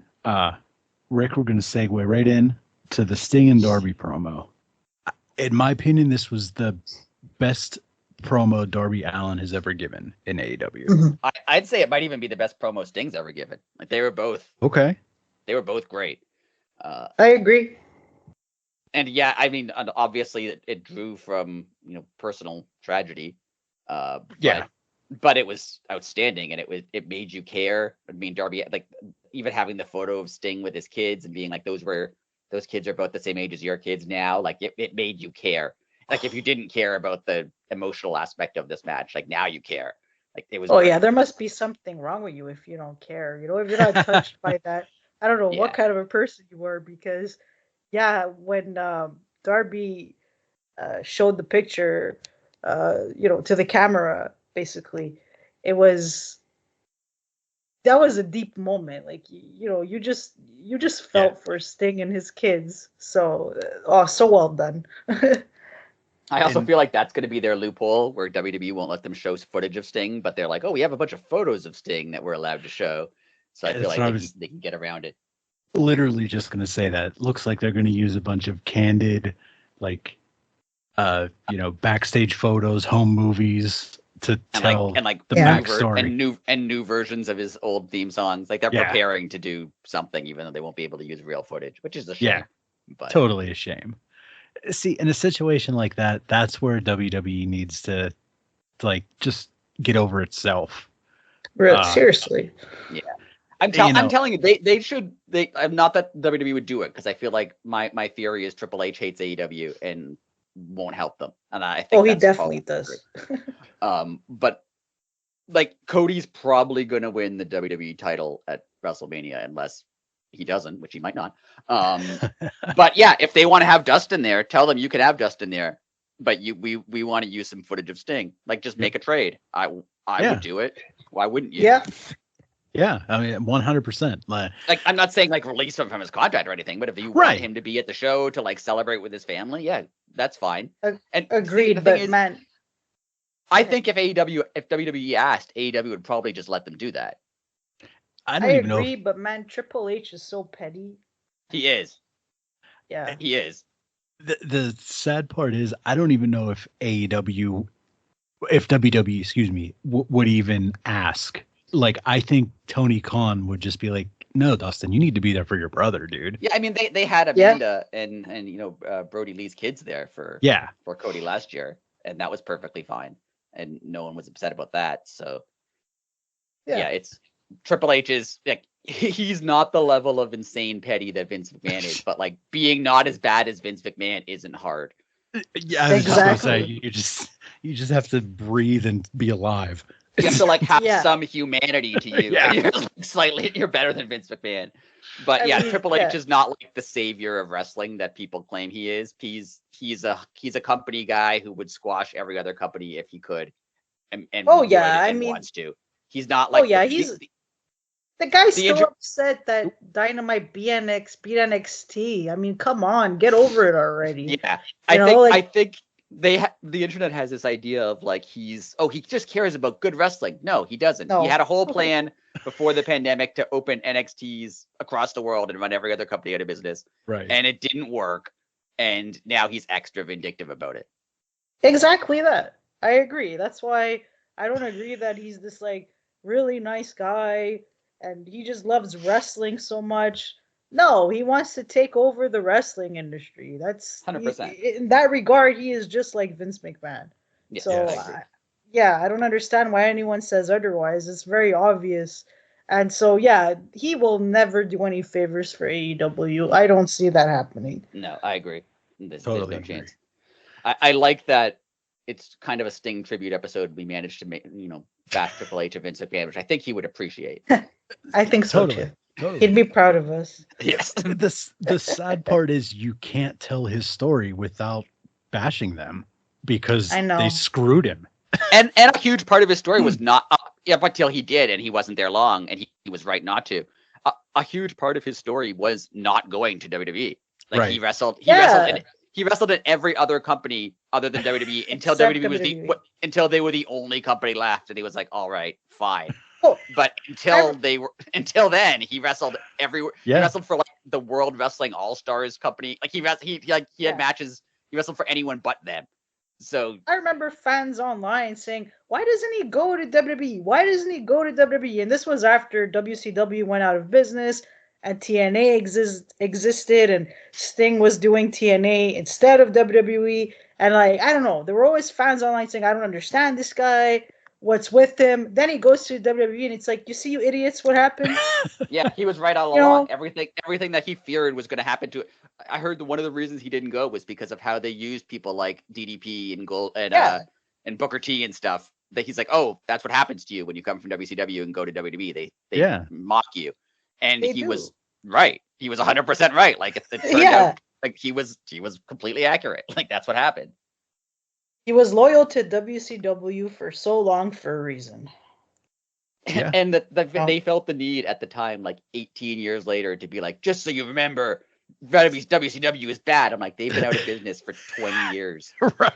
Rick, we're going to segue right in to the Sting and Darby promo. In my opinion, this was the best promo Darby Allin has ever given in AEW. Mhm. I'd say it might even be the best promo Sting's ever given. Like they were both great. I agree. And yeah, I mean, obviously it drew from personal tragedy, Yeah. but it was outstanding, and it made you care. I mean, Darby, like even having the photo of Sting with his kids and being like, those kids are about the same age as your kids now. Like it made you care. Like if you didn't care about the emotional aspect of this match, like now you care. Like it was. Oh great. yeah, there must be something wrong with you if you don't care. If you're not touched by that, I don't know what Yeah. kind of a person you were, because yeah, when Darby showed the picture, to the camera, basically, it was that was a deep moment. Like you just felt for Sting and his kids. So so well done. I also And- feel like that's going to be their loophole where WWE won't let them show footage of Sting, but they're like, oh, we have a bunch of photos of Sting that we're allowed to show. So I Yeah, feel that's like what they can get around it. Literally just going to say that. Looks like they're going to use a bunch of candid, like, backstage photos, home movies to tell and like the Yeah. backstory. new versions of his old theme songs. Like they're Yeah. preparing to do something, even though they won't be able to use real footage, which is a shame. Yeah. But Totally a shame. See, in a situation like that, that's where WWE needs to like just get over itself. Seriously. yeah, I'm telling you, they should. I'm not that WWE would do it because I feel like my theory is Triple H hates AEW and won't help them, and I think He that's definitely probably does. but like Cody's probably gonna win the WWE title at WrestleMania unless he doesn't, which he might not. But yeah, if they want to have Dustin there, tell them you can have Dustin there, but we want to use some footage of Sting. Like just make a trade. I would do it. Why wouldn't you? Yeah. Yeah, I mean, 100%. Like I'm not saying like release him from his contract or anything, but if you want him to be at the show to like celebrate with his family, yeah, that's fine. And Agreed, the but thing is, man, I think if WWE asked, AEW would probably just let them do that. I I don't even know. agree, but man, Triple H is so petty. He is. Yeah. He is. The sad part is I don't even know if WWE, excuse me, would even ask. Like, I think Tony Khan would just be like, no, Dustin, you need to be there for your brother, dude. Yeah, I mean they had Amanda and Brody Lee's kids there for Cody last year, and that was perfectly fine, and no one was upset about that. So yeah, it's Triple H is like he's not the level of insane petty that Vince McMahon is, but like being not as bad as Vince McMahon isn't hard. Yeah, I was just gonna say you just have to breathe and be alive. You have to like have some humanity to you. And you're better than Vince McMahon. But Triple H is not like the savior of wrestling that people claim he is. He's a company guy who would squash every other company if he could, and wants to. He's not like the guy's still upset that Dynamite beat NXT. I mean, come on, get over it already. Yeah, I think the internet has this idea of like he just cares about good wrestling. No, he doesn't. No. He had a whole plan before the pandemic to open NXTs across the world and run every other company out of business. Right. And it didn't work. and now he's extra vindictive about it. Exactly that. I agree. That's why I don't agree that he's this like really nice guy and he just loves wrestling so much. No, he wants to take over the wrestling industry. 100%. In that regard, he is just like Vince McMahon. Yes, So, I agree. yeah, I don't understand why anyone says otherwise. It's very obvious. And so, yeah, he will never do any favors for AEW. I don't see that happening. No, I agree. There's Totally no agree. chance. I like that it's kind of a Sting tribute episode. We managed to make, bash Triple H and Vince McMahon, which I think he would appreciate. I think so Totally. too. He'd be proud of us. Yes. The sad part is you can't tell his story without bashing them because I know. they screwed him. And a huge part of his story was not up until he did, and he wasn't there long, and he was right not to. A huge part of his story was not going to WWE. Like Right. he wrestled in every other company other than WWE until Except WWE was WWE. until they were the only company left, and he was like, "All right, fine." Oh, But until then, he wrestled everywhere. Yeah. He wrestled for like the World Wrestling All Stars company. Like he had Yeah. matches. He wrestled for anyone but them. So I remember fans online saying, "Why doesn't he go to WWE? Why doesn't he go to WWE?" And this was after WCW went out of business and TNA existed, and Sting was doing TNA instead of WWE. And like, I don't know, there were always fans online saying, "I don't understand this guy. What's with him?" Then he goes to WWE, and it's like, "You see, you idiots, what happened?" yeah, he was right all You along. know? Everything that he feared was going to happen to it. I heard that one of the reasons he didn't go was because of how they used people like DDP and Yeah. and Booker T and stuff. That he's like, "Oh, that's what happens to you when you come from WCW and go to WWE. They Yeah. mock you." And They he do. was right. He was 100% right. Like it turned Yeah. out like he was completely accurate. Like that's what happened. He was loyal to WCW for so long for a reason. Yeah. And Oh. they felt the need at the time, like 18 years later, to be like, just so you remember, WCW is bad. I'm like, they've been out of business for 20 years. Right.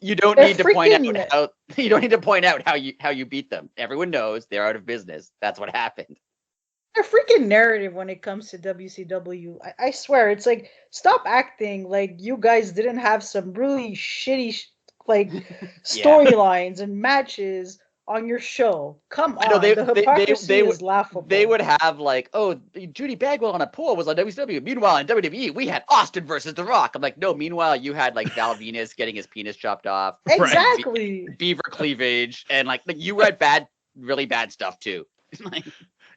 You don't They're need to point freaking- out how you beat them. Everyone knows they're out of business. That's what happened. A freaking narrative when it comes to WCW. I swear, it's like, stop acting like you guys didn't have some really shitty storylines and matches on your show. Come on, I know the hypocrisy is laughable. They would have like, oh, Judy Bagwell on a pole was on WCW. Meanwhile, in WWE, we had Austin versus The Rock. I'm like, no. Meanwhile, you had like Val Venus getting his penis chopped off. Exactly. Beaver cleavage, and like you had really bad stuff too.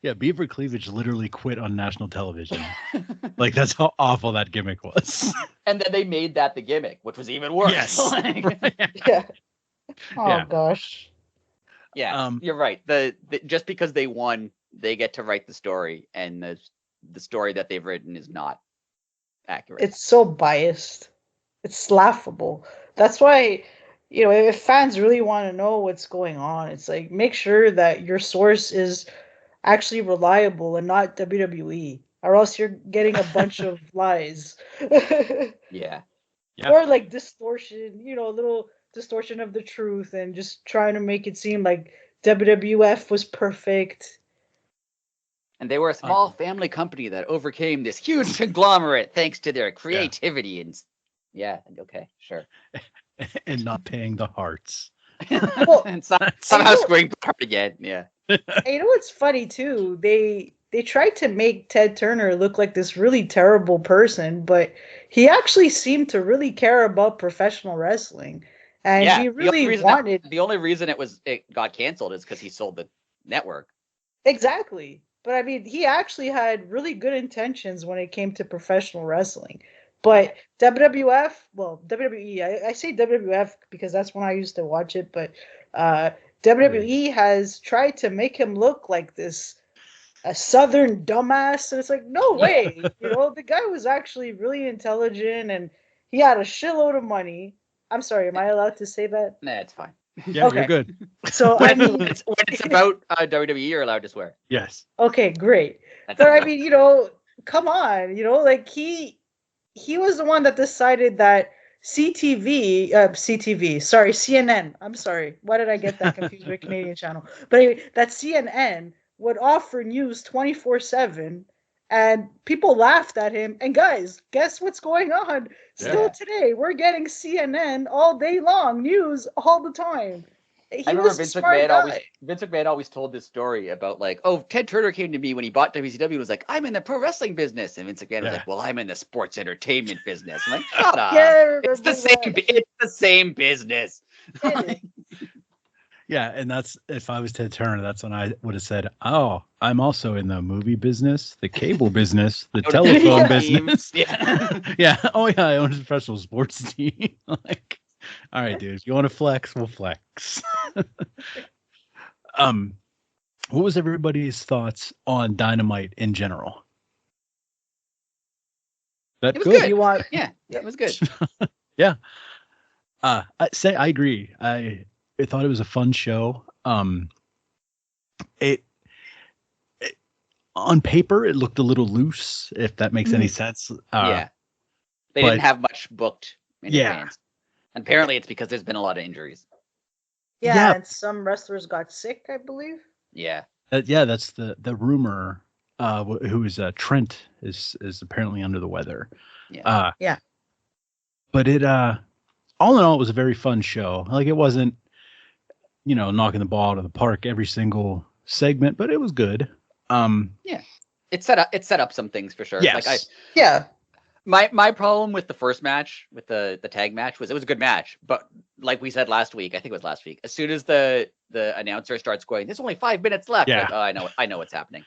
Yeah, Beaver Cleavage literally quit on national television. Like that's how awful that gimmick was. And then they made that the gimmick, which was even worse. Yes. Yeah. Oh Yeah. gosh. Yeah, you're right. The just because they won, they get to write the story, and the story that they've written is not accurate. It's so biased. It's laughable. That's why, if fans really want to know what's going on, it's like, make sure that your source is actually reliable and not WWE, or else you're getting a bunch of lies. Yeah. Or like distortion, a little distortion of the truth, and just trying to make it seem like WWF was perfect. And they were a small family company that overcame this huge conglomerate thanks to their creativity and okay, sure. And not paying the hearts. Well, and somehow screwing Bret again. Yeah. And you know what's funny too? They tried to make Ted Turner look like this really terrible person, but he actually seemed to really care about professional wrestling, and he really wanted. The only reason it got canceled is because he sold the network. Exactly, but I mean, he actually had really good intentions when it came to professional wrestling. But WWE, I say WWF because that's when I used to watch it, but WWE has tried to make him look like a southern dumbass, and it's like, no way. The guy was actually really intelligent, and he had a shitload of money. I'm sorry, am I allowed to say that? Nah, it's fine. Yeah, okay. You're good. So when it's about WWE, you're allowed to swear. Yes. Okay, great. But I mean, come on, like he was the one that decided that CNN. I'm sorry. Why did I get that confused with Canadian channel? But anyway, that CNN would offer news 24/7, and people laughed at him. And guys, guess what's going on? Still Yeah. today, we're getting CNN all day long, news all the time. I He remember was a smart guy. Vince McMahon always told this story about like, oh, Ted Turner came to me when he bought WCW, was like, I'm in the pro wrestling business, and Vince McMahon was Yeah. like, well, I'm in the sports entertainment business. I'm like, shut up. Yeah, I It's the remember same. that. It's the same business. It is. Yeah, and that's if I was Ted Turner, that's when I would have said, "Oh, I'm also in the movie business, the cable business, the telephone business." Yeah. Yeah. Oh yeah, I own a professional sports team. Like, all right, dude, if you want to flex, we'll flex. um, what was everybody's thoughts on Dynamite in general? That It was good? good. You want? Yeah, it was good. Yeah. I agree. I thought it was a fun show. It on paper it looked a little loose, if that makes any sense. Yeah. They but- didn't have much booked in Yeah. advance. And apparently it's because there's been a lot of injuries. Yeah, Yeah. and some wrestlers got sick, I believe. Yeah. Yeah, that's the rumor. Who is Trent is apparently under the weather. Yeah. Yeah. But it all in all, it was a very fun show. Like, it wasn't, knocking the ball out of the park every single segment, but it was good. It set up some things for sure. Yes. Like Yeah. my problem with the first match, with the tag match, was it was a good match, but like we said last week, I think it was last week, as soon as the announcer starts going, there's only 5 minutes left. Yeah. Like, oh, I know what's happening.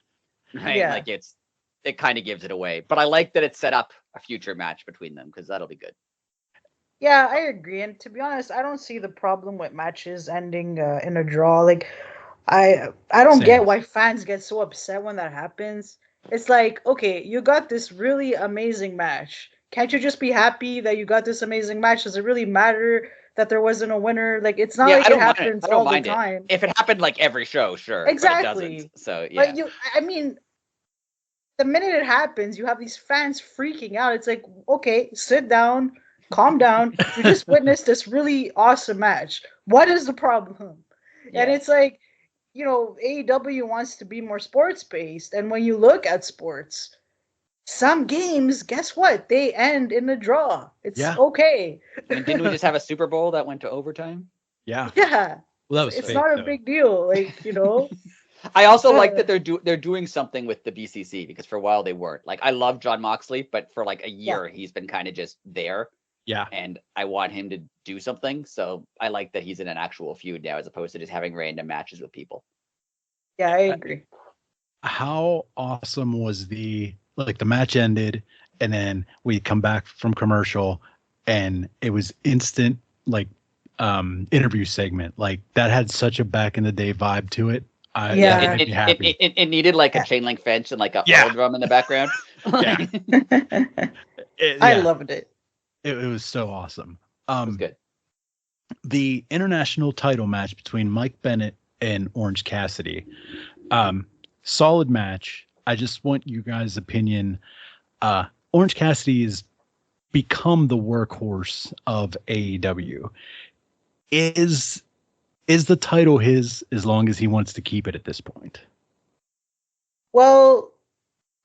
Right? Yeah. Like it kind of gives it away. But I like that it set up a future match between them, because that'll be good. Yeah, I agree. And to be honest, I don't see the problem with matches ending in a draw. Like, I don't Same. get why fans get so upset when that happens. It's like, okay, you got this really amazing match. Can't you just be happy that you got this amazing match? Does it really matter that there wasn't a winner? Like, it's not like I it don't mind it. happens I don't all the mind it. time. If it happened like every show, sure. But it Exactly. doesn't. So yeah. But I mean, the minute it happens, you have these fans freaking out. It's like, okay, sit down, calm down. You just witnessed this really awesome match. What is the problem? And Yeah. it's like, AEW wants to be more sports based. And when you look at sports, some games, guess what? They end in a draw. It's Yeah. okay. I mean, didn't we just have a Super Bowl that went to overtime? Yeah. Yeah. Well, that was It's fake, not a though. big deal. Like, I also like that they're doing something with the BCC, because for a while they weren't. Like, I love John Moxley, but for like a year he's been kind of just there, Yeah. and I want him to do something. So I like that he's in an actual feud now, as opposed to just having random matches with people. Yeah, I agree. How awesome was the match ended, and then we come back from commercial, and it was instant interview segment. Like, that had such a back in the day vibe to it. Yeah. That made me happy. It needed like a chain link fence and like a oil drum in the background. Yeah. I loved it. It was so awesome. It was good. The international title match between Mike Bennett and Orange Cassidy. Solid match. I just want you guys' opinion. Orange Cassidy has become the workhorse of AEW. Is the title his, as long as he wants to keep it at this point? Well,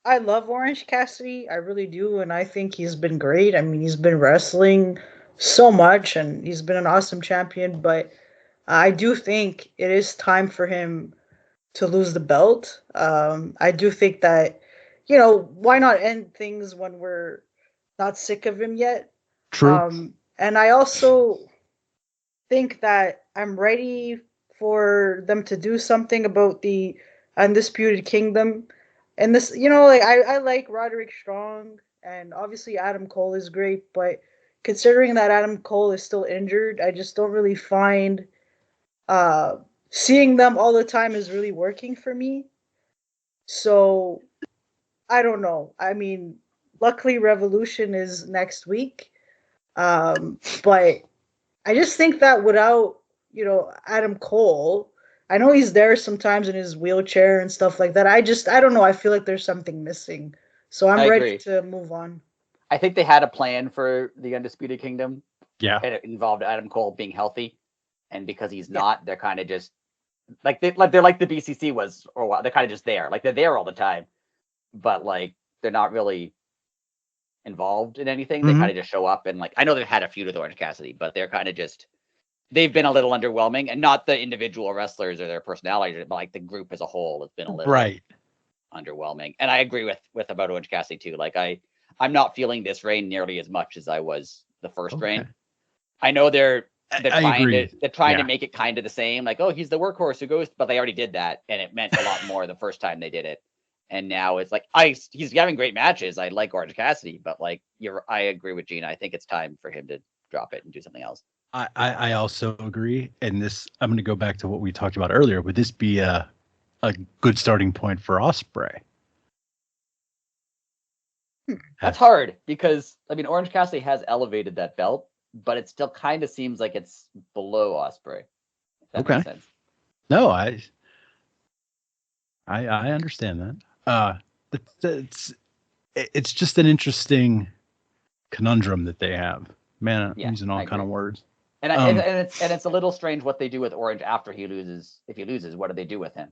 I love Orange Cassidy. I really do. And I think he's been great. I mean, he's been wrestling so much and he's been an awesome champion. But I do think it is time for him to lose the belt. I do think that, why not end things when we're not sick of him yet? True. And I also think that I'm ready for them to do something about the Undisputed Kingdom. And this, I like Roderick Strong, and obviously Adam Cole is great, but considering that Adam Cole is still injured, I just don't really find seeing them all the time is really working for me. So I don't know. I mean, luckily Revolution is next week. But I just think that without, Adam Cole, I know he's there sometimes in his wheelchair and stuff like that. I don't know. I feel like there's something missing. So I'm ready to move on. I think they had a plan for the Undisputed Kingdom. Yeah. And it involved Adam Cole being healthy. And because he's not, they're kind of just they're like the BCC was, or what? They're kind of just there. Like, they're there all the time. But like, they're not really involved in anything. They kind of just show up and like I know they've had a feud with Orange Cassidy, but they're kind of just they've been a little underwhelming, and not the individual wrestlers or their personalities, but like the group as a whole has been a little underwhelming. And I agree with about Orange Cassidy too. Like I'm not feeling this reign nearly as much as I was the first reign. I know they're trying to make it kind of the same. Like, oh, he's the workhorse who goes, but they already did that, and it meant a lot more the first time they did it. And now it's like he's having great matches. I like Orange Cassidy, but like I agree with Gina. I think it's time for him to drop it and do something else. I also agree. And this, I'm going to go back to what we talked about earlier. Would this be a good starting point for Ospreay? That's hard because I mean Orange Cassidy has elevated that belt, but it still kind of seems like it's below Ospreay. If that makes sense. No, I understand that. It's just an interesting conundrum that they have. Man, I'm using all kind of words. And it's a little strange what they do with Orange after he loses. If he loses, what do they do with him?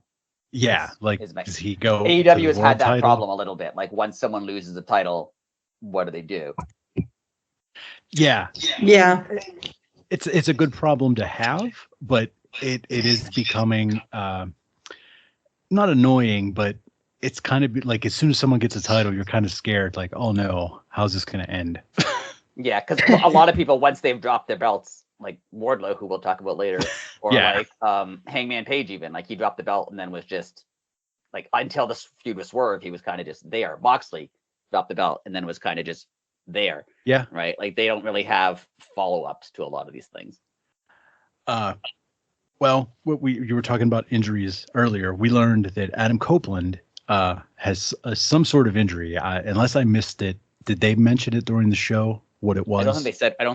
Yeah, like does he go? AEW has had that problem a little bit. Like once someone loses the title, what do they do? Yeah. It's a good problem to have, but it is becoming not annoying, but it's kind of like as soon as someone gets a title, you're kind of scared. Like, oh no, how's this going to end? Yeah, because a lot of people once they've dropped their belts, like Wardlow, who we'll talk about later, or like Hangman Page, even like he dropped the belt and then was just like until this feud was Swerve, he was kind of just there. Moxley dropped the belt and then was kind of just there. Yeah, right. Like they don't really have follow-ups to a lot of these things. Well, you were talking about injuries earlier. We learned that Adam Copeland has some sort of injury. Unless I missed it, did they mention it during the show? What it was? I don't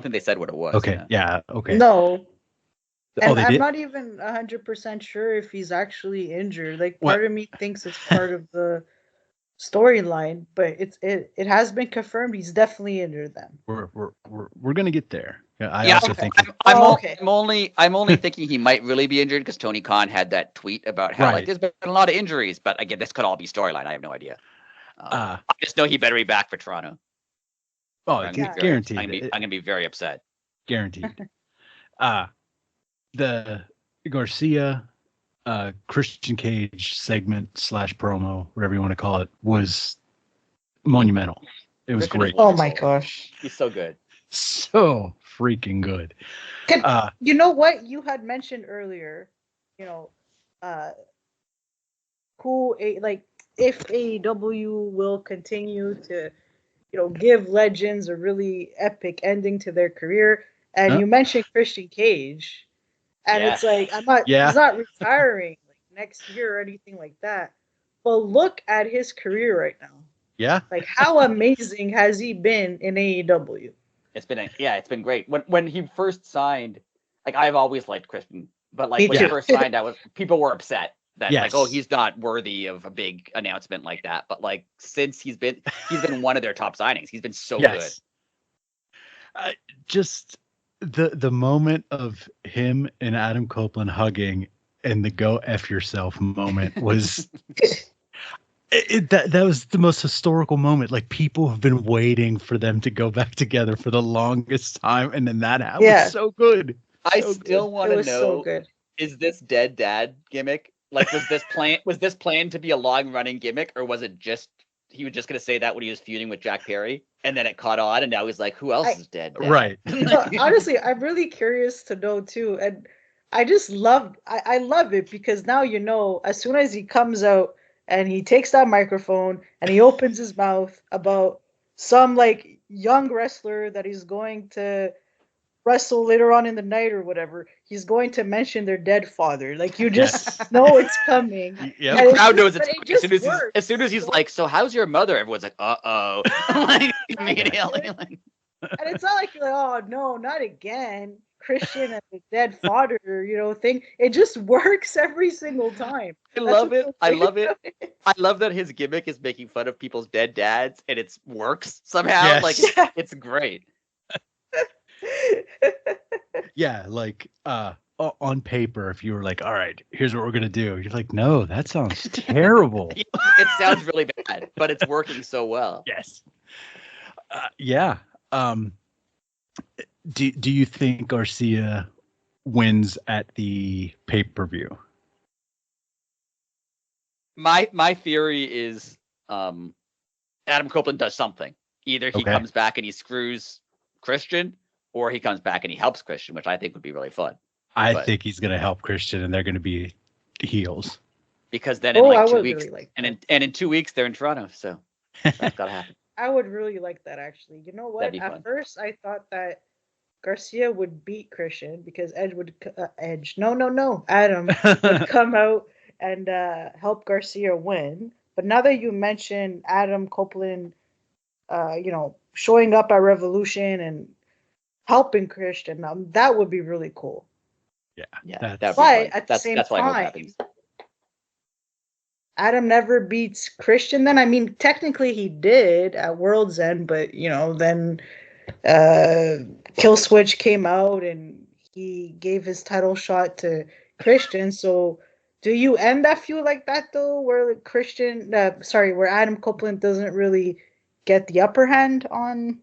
think they said what it was. Okay. Yeah. Okay. No. And I'm did? not even 100% sure if he's actually injured. Like part of me thinks it's part of the storyline, but it has been confirmed he's definitely injured. Then we're gonna get there. I also think I'm only thinking he might really be injured because Tony Khan had that tweet about how like there's been a lot of injuries, but again, this could all be storyline. I have no idea. I just know he better be back for Toronto. Oh, guaranteed. I'm gonna be very upset. Guaranteed. The Garcia Christian Cage segment / promo, whatever you want to call it, was monumental. It was great. Oh my gosh. He's so good. So freaking good. You know what you had mentioned earlier, if AEW will continue to give legends a really epic ending to their career. And you mentioned Christian Cage. And it's like, he's not retiring like next year or anything like that. But look at his career right now. Yeah. Like, how amazing has he been in AEW? It's been great. When he first signed, like I've always liked Christian, but like when he first signed, people were upset that like, oh, he's not worthy of a big announcement like that. But like since he's been one of their top signings. He's been so good. Just the moment of him and Adam Copeland hugging and the "go F yourself" moment was that was the most historical moment. Like people have been waiting for them to go back together for the longest time, and then that happened. Yeah. So good. I still want to know: is this dead dad gimmick? Like, was this planned to be a long running gimmick, or was it just he was just going to say that when he was feuding with Jack Perry, and then it caught on, and now he's like, who else is dead? Right. Honestly, I'm really curious to know too, and I just love it because now as soon as he comes out and he takes that microphone and he opens his mouth about some like young wrestler that he's going to wrestle later on in the night or whatever, he's going to mention their dead father. Like you just know it's coming. The crowd knows it's coming. As soon as he's like, so how's your mother? Everyone's like, uh-oh. Like, immediately. And it's not like you're like, oh no, not again. Christian and the dead father, thing. It just works every single time. I love it. I love that his gimmick is making fun of people's dead dads and it works somehow. Yes. Like it's great. Yeah, like on paper, if you were like, all right, here's what we're gonna do, you're like, no, that sounds terrible. It sounds really bad, but it's working so well. Yes. Yeah. Do you think Garcia wins at the pay-per-view? My theory is Adam Copeland does something. Either he comes back and he screws Christian, or he comes back and he helps Christian, which I think would be really fun. I think he's going to help Christian, and they're going to be heels. Because then in like 2 weeks, really like and in 2 weeks they're in Toronto, so that's gotta happen. I would really like that, actually. You know what? At first, I thought that Garcia would beat Christian because Adam would come out and help Garcia win. But now that you mention Adam Copeland, showing up at Revolution and helping Christian, that would be really cool. Yeah. But at the same time, Adam never beats Christian then. I mean, technically he did at World's End, but then Kill Switch came out and he gave his title shot to Christian. So do you end that feud like that though, where where Adam Copeland doesn't really get the upper hand on?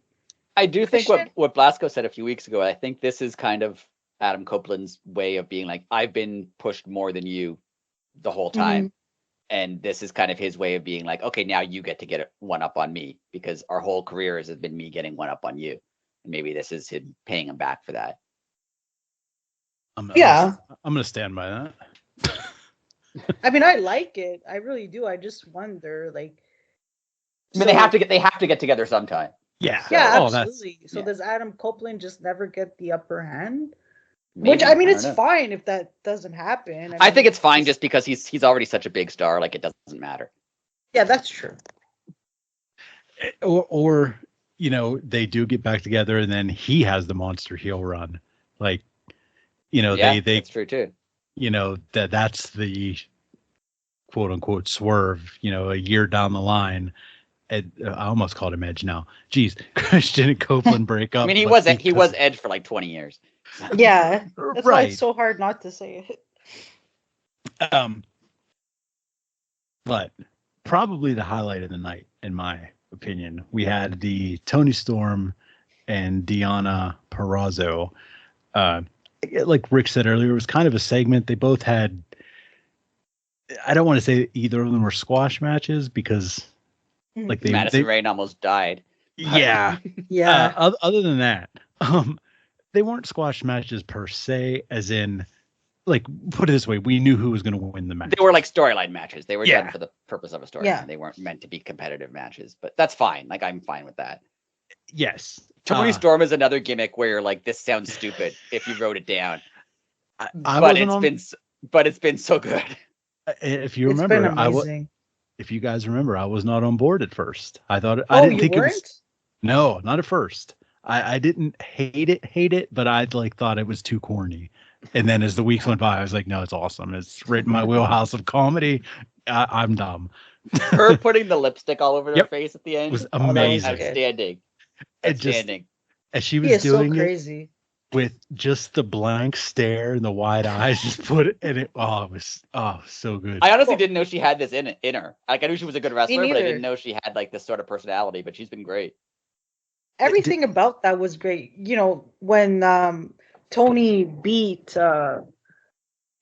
I do think what Blasco said a few weeks ago, I think this is kind of Adam Copeland's way of being like, I've been pushed more than you the whole time. Mm-hmm. And this is kind of his way of being like, okay, now you get to get one up on me because our whole career has been me getting one up on you. And maybe this is him paying him back for that. I'm going to stand by that. I mean, I like it. I really do. I just wonder, like, I mean, they have to get together sometime. Yeah. So, yeah, absolutely. So does Adam Copeland just never get the upper hand? Maybe. Which, I mean, it's fine if that doesn't happen. I think it's fine just because he's already such a big star. Like, it doesn't matter. Yeah, that's true. Or they do get back together and then he has the monster heel run. Like, they that's true too. That's the quote unquote swerve, a year down the line. I almost called him Edge now. Jeez, Christian and Copeland break up. I mean, he was Edge for like 20 years. Yeah, that's why it's so hard not to say it. But probably the highlight of the night, in my opinion, we had the Toni Storm and Deonna Purrazzo. Like Rick said earlier, it was kind of a segment. They both had. I don't want to say either of them were squash matches because. Like Madison Rayne almost died. Yeah. Yeah. Other than that, they weren't squash matches per se, as in, like, put it this way, we knew who was going to win the match. They were like storyline matches. They were done for the purpose of a storyline. Yeah. They weren't meant to be competitive matches, but that's fine. Like, I'm fine with that. Yes. Toni Storm is another gimmick where you're like, this sounds stupid if you wrote it down. But it's been so good. If you remember, if you guys remember, I was not on board at first. I thought I didn't think weren't? It was. No, not at first. I didn't hate it, but I thought it was too corny. And then as the weeks went by, I was like, no, it's awesome. It's right in my wheelhouse of comedy. I'm dumb. Her putting the lipstick all over her face at the end was amazing. Outstanding. As she was doing so crazy. With just the blank stare and the wide eyes, just put it in it. Oh, it was so good. I honestly didn't know she had this in her. Like, I knew she was a good wrestler, but I didn't know she had like this sort of personality. But she's been great. Everything about that was great. When Toni beat the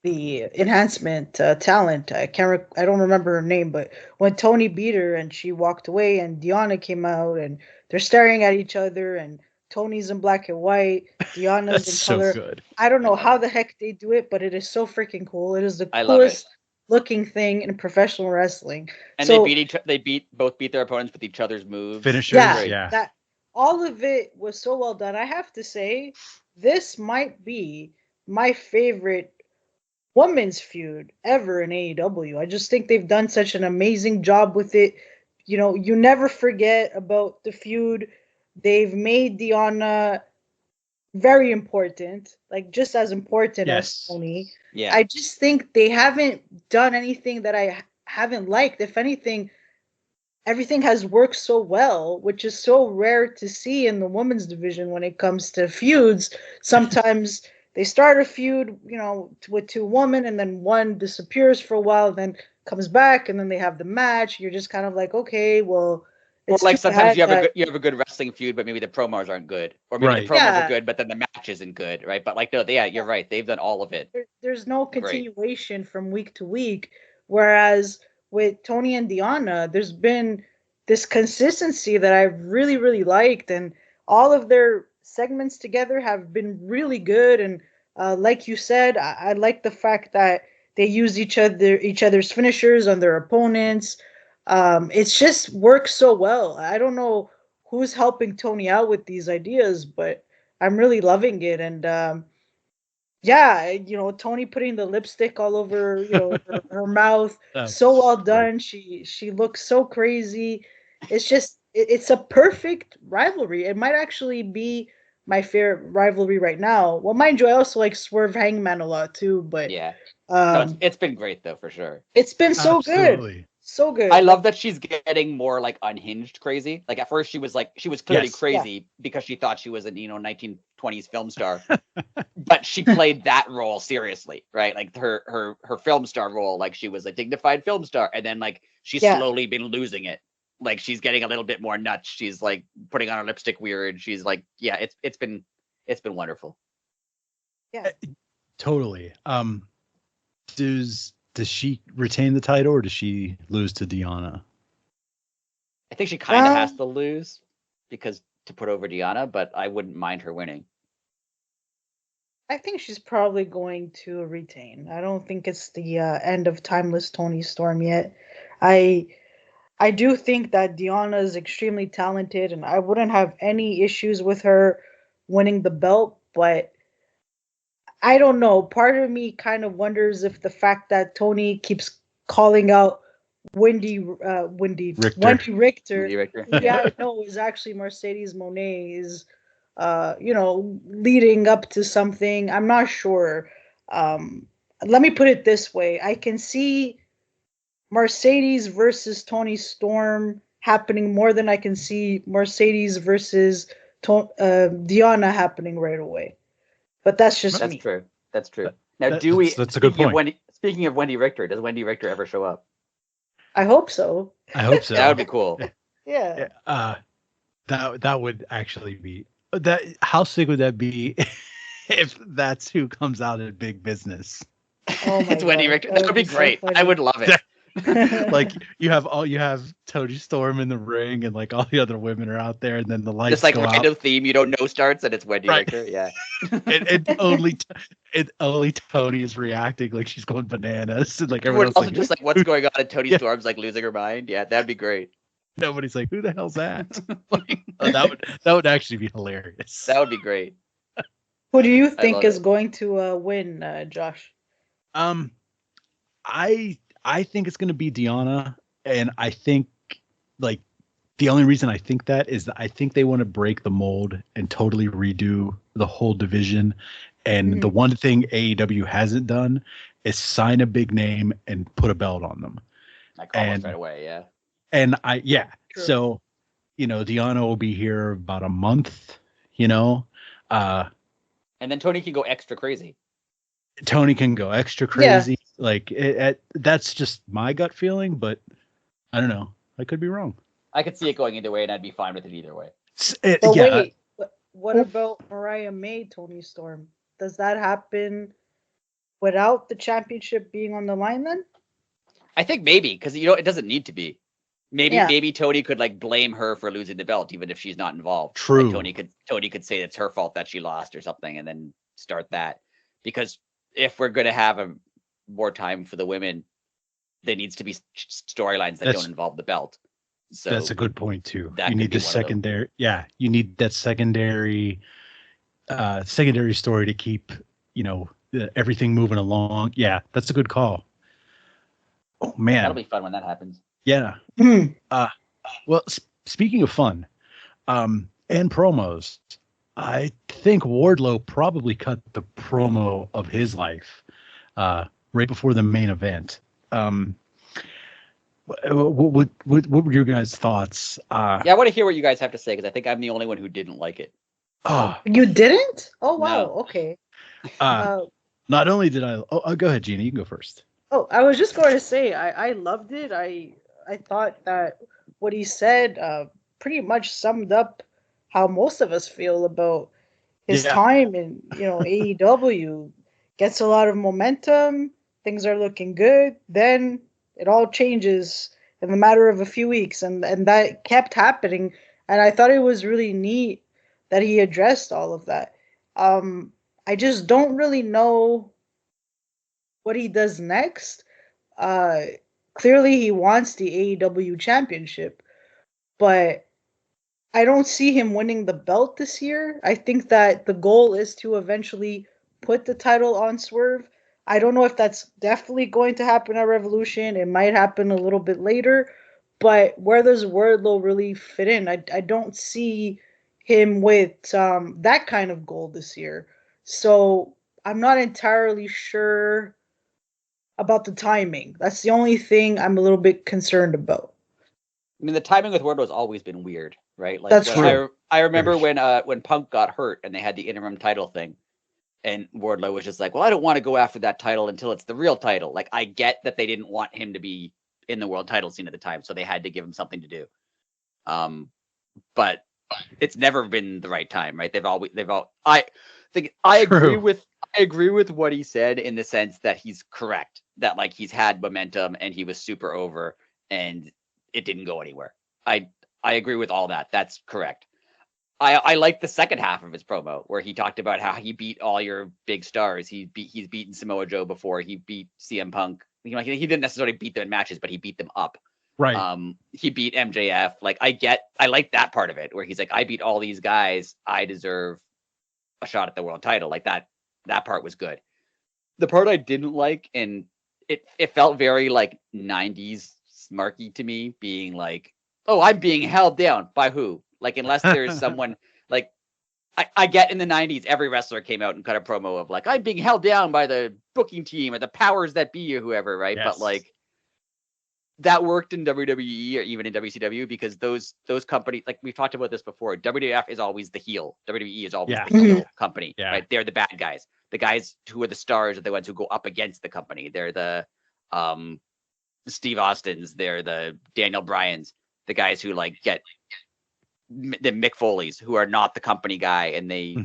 enhancement talent, I don't remember her name, but when Toni beat her and she walked away and Deonna came out and they're staring at each other and Tony's in black and white, Deonna's in color. So good. I don't know how the heck they do it, but it is so freaking cool. It is the coolest looking thing in professional wrestling. And they both beat their opponents with each other's moves. Finishers. Yeah. That all of it was so well done. I have to say, this might be my favorite women's feud ever in AEW. I just think they've done such an amazing job with it. You never forget about the feud. They've made Deonna very important, like just as important as Toni. Yeah. I just think they haven't done anything that I haven't liked. If anything, everything has worked so well, which is so rare to see in the women's division when it comes to feuds. Sometimes they start a feud, with two women, and then one disappears for a while, then comes back, and then they have the match. You're just kind of like, okay, well, Or it's like too sometimes bad you have that, a good wrestling feud, but maybe the promos aren't good, or maybe the Right. promos are yeah, good, but then the match isn't good, right? But like no, you're right. They've done all of it there's no great. continuation from week to week. Whereas with Tony and Deanna, there's been this consistency that I've really, really liked, and all of their segments together have been really good. And like you said, I like the fact that they use each other's finishers on their opponents. It's just works so well. I don't know who's helping Tony out with these ideas, but I'm really loving it. And yeah, Tony putting the lipstick all over, her mouth, so That's well great. done. She looks so crazy. It's just it's a perfect rivalry. It might actually be my favorite rivalry right now. Well, mind you, I also like Swerve Hangman a lot too, but Yeah. No, um it's been great though for sure. it's been so good. Absolutely. So good. I Like, love that she's getting more like unhinged crazy. Like at first she was clearly Yes. crazy because she thought she was an 1920s film star, but she played that role seriously, right? Like her film star role, like she was a dignified film star, and then like she's yeah. slowly been losing it. Like she's getting a little bit more nuts. She's like putting on her lipstick weird. She's like, yeah, it's been wonderful. Yeah. Totally. Does she retain the title or does she lose to Deanna? I think she kind of has Um to lose because to put over Deanna, but I wouldn't mind her winning. I think she's probably going to retain. I don't think it's the end of Timeless Tony Storm yet. I I do think that Deanna is extremely talented, and I wouldn't have any issues with her winning the belt. But I don't know. Part of me kind of wonders if the fact that Tony keeps calling out Richter. Wendy Richter, Wendy Richter. who we Yeah. all know is actually Mercedes Monet, is leading up to something. I'm not sure. Let me put it this way: I can see Mercedes versus Tony Storm happening more than I can see Mercedes versus Diana happening right away. But that's just That's me. true. That's true. That- Now, do we? that's a good point. Speaking of Wendy Richter, does Wendy Richter ever show up? I hope so. I hope so. That would be cool. Yeah. That would actually be that. How sick would that be if that's who comes out in big business? Oh my It's Wendy God, Richter. That would be so great. I funny. would love it. Like you have Tony Storm in the ring and like all the other women are out there and then the lights Just like go out. random theme you don't know starts and it's Wendy Right. Richter. Yeah. Only Tony is reacting like she's going bananas and like Everyone everyone else also like, just like what's going on and Tony Yeah. Storm's like losing her mind. Yeah, that'd be great. nobody's like, who the hell's that? Like, that would actually be hilarious. That would be great. Who do you I think love is it. going to win, Josh? I think it's gonna be Deanna, and I think like the only reason I think that is that I think they want to break the mold and totally redo the whole division. And the one thing AEW hasn't done is sign a big name and put a belt on them. Like almost right away. Yeah. And True. so Deanna will be here about a month. And then Tony can go extra crazy. Tony can go extra crazy. Like that's just my gut feeling, but I don't know. I could be wrong. I could see it going either way, and I'd be fine with it either way. But Yeah, wait, what about Mariah May, Tony Storm? Does that happen without the championship being on the line then? I think maybe because it doesn't need to be. Maybe Tony could like blame her for losing the belt, even if she's not involved. True. Like, Tony could say it's her fault that she lost or something, and then start that. Because if we're going to have more time for the women, there needs to be storylines that don't involve the belt. So that's a good point too. that You could need be the one of those. secondary. Yeah, you need that secondary story to keep everything moving along. Yeah, that's a good call. Oh man, That'll be fun when that happens. yeah. Well, speaking of fun, and promos, I think Wardlow probably cut the promo of his life right before the main event. What were your guys' thoughts? Yeah, I want to hear what you guys have to say because I think I'm the only one who didn't like it. Oh, You didn't? Oh wow. No. Okay. Uh, Not only did go ahead, Gina, you can go first. oh, I was just going to say I loved it. I thought that what he said pretty much summed up how most of us feel about his Yeah. time in AEW. Gets a lot of momentum, things are looking good, then it all changes in the matter of a few weeks, and that kept happening. And I thought it was really neat that he addressed all of that. I just don't really know what he does next. Uh, Clearly, he wants the AEW championship, but I don't see him winning the belt this year. I think that the goal is to eventually put the title on Swerve. I don't know if that's definitely going to happen at Revolution. It might happen a little bit later, but where does Wardlow really fit in? I don't see him with that kind of goal this year. So I'm not entirely sure about the timing. That's the only thing I'm a little bit concerned about. I mean, the timing with Wardlow's always been weird, right? Like, That's when true. I remember when Punk got hurt and they had the interim title thing, and Wardlow was just like, "Well, I don't want to go after that title until it's the real title." Like, I get that they didn't want him to be in the world title scene at the time, so they had to give him something to do. But it's never been the right time, right? I think I agree with what he said in the sense that he's correct, that like he's had momentum and he was super over and it didn't go anywhere. I agree with all that. That's correct. I like the second half of his promo where he talked about how he beat all your big stars. He's beaten Samoa Joe before. He beat CM Punk. You know, he didn't necessarily beat them in matches, but he beat them up. Right. He beat MJF. Like, I like that part of it where he's like, I beat all these guys. I deserve a shot at the world title. Like, that part was good. The part I didn't like, and it felt very like 90s smarky to me, being like, oh, I'm being held down by who? Like, unless there's someone like, I get in the 90s, every wrestler came out and cut a promo of like, I'm being held down by the booking team or the powers that be or whoever, right? Yes. But like, that worked in WWE or even in WCW because those companies, like we've talked about this before, WWF is always the heel. WWE is always the heel company, right? They're the bad guys. The guys who are the stars are the ones who go up against the company. They're the Steve Austins. They're the Daniel Bryans. The guys who like get the Mick Foleys, who are not the company guy and they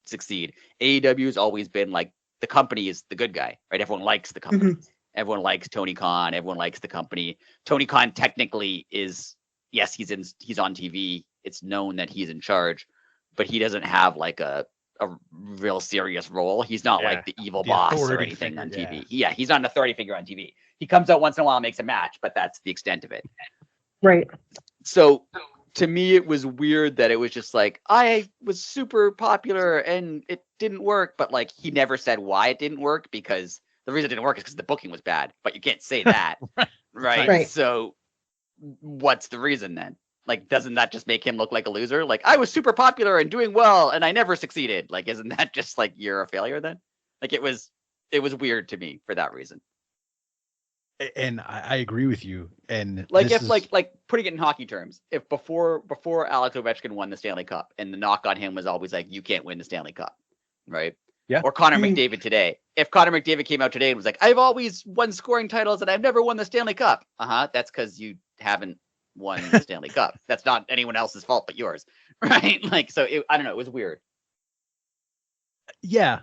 succeed. AEW has always been like, the company is the good guy, right? Everyone likes the company. Everyone likes Tony Khan. Everyone likes the company. Tony Khan technically is, yes, he's on TV. It's known that he's in charge, but he doesn't have like a real serious role. He's not like the evil boss or anything on TV. Yeah, he's not an authority figure on TV. He comes out once in a while and makes a match, but that's the extent of it. Right. So to me, it was weird that it was just like, I was super popular and it didn't work, but like he never said why it didn't work, because the reason it didn't work is because the booking was bad, but you can't say that. right? So what's the reason then? Like, doesn't that just make him look like a loser? Like, I was super popular and doing well and I never succeeded. Like, isn't that just like, you're a failure then? Like, it was weird to me for that reason. And I agree with you. And like, if like putting it in hockey terms, if before Alex Ovechkin won the Stanley Cup and the knock on him was always like, you can't win the Stanley Cup, right? Yeah. Or Connor McDavid today. If Connor McDavid came out today and was like, I've always won scoring titles and I've never won the Stanley Cup. That's because you haven't won the Stanley Cup. That's not anyone else's fault but yours, right? Like, so I don't know. It was weird. Yeah.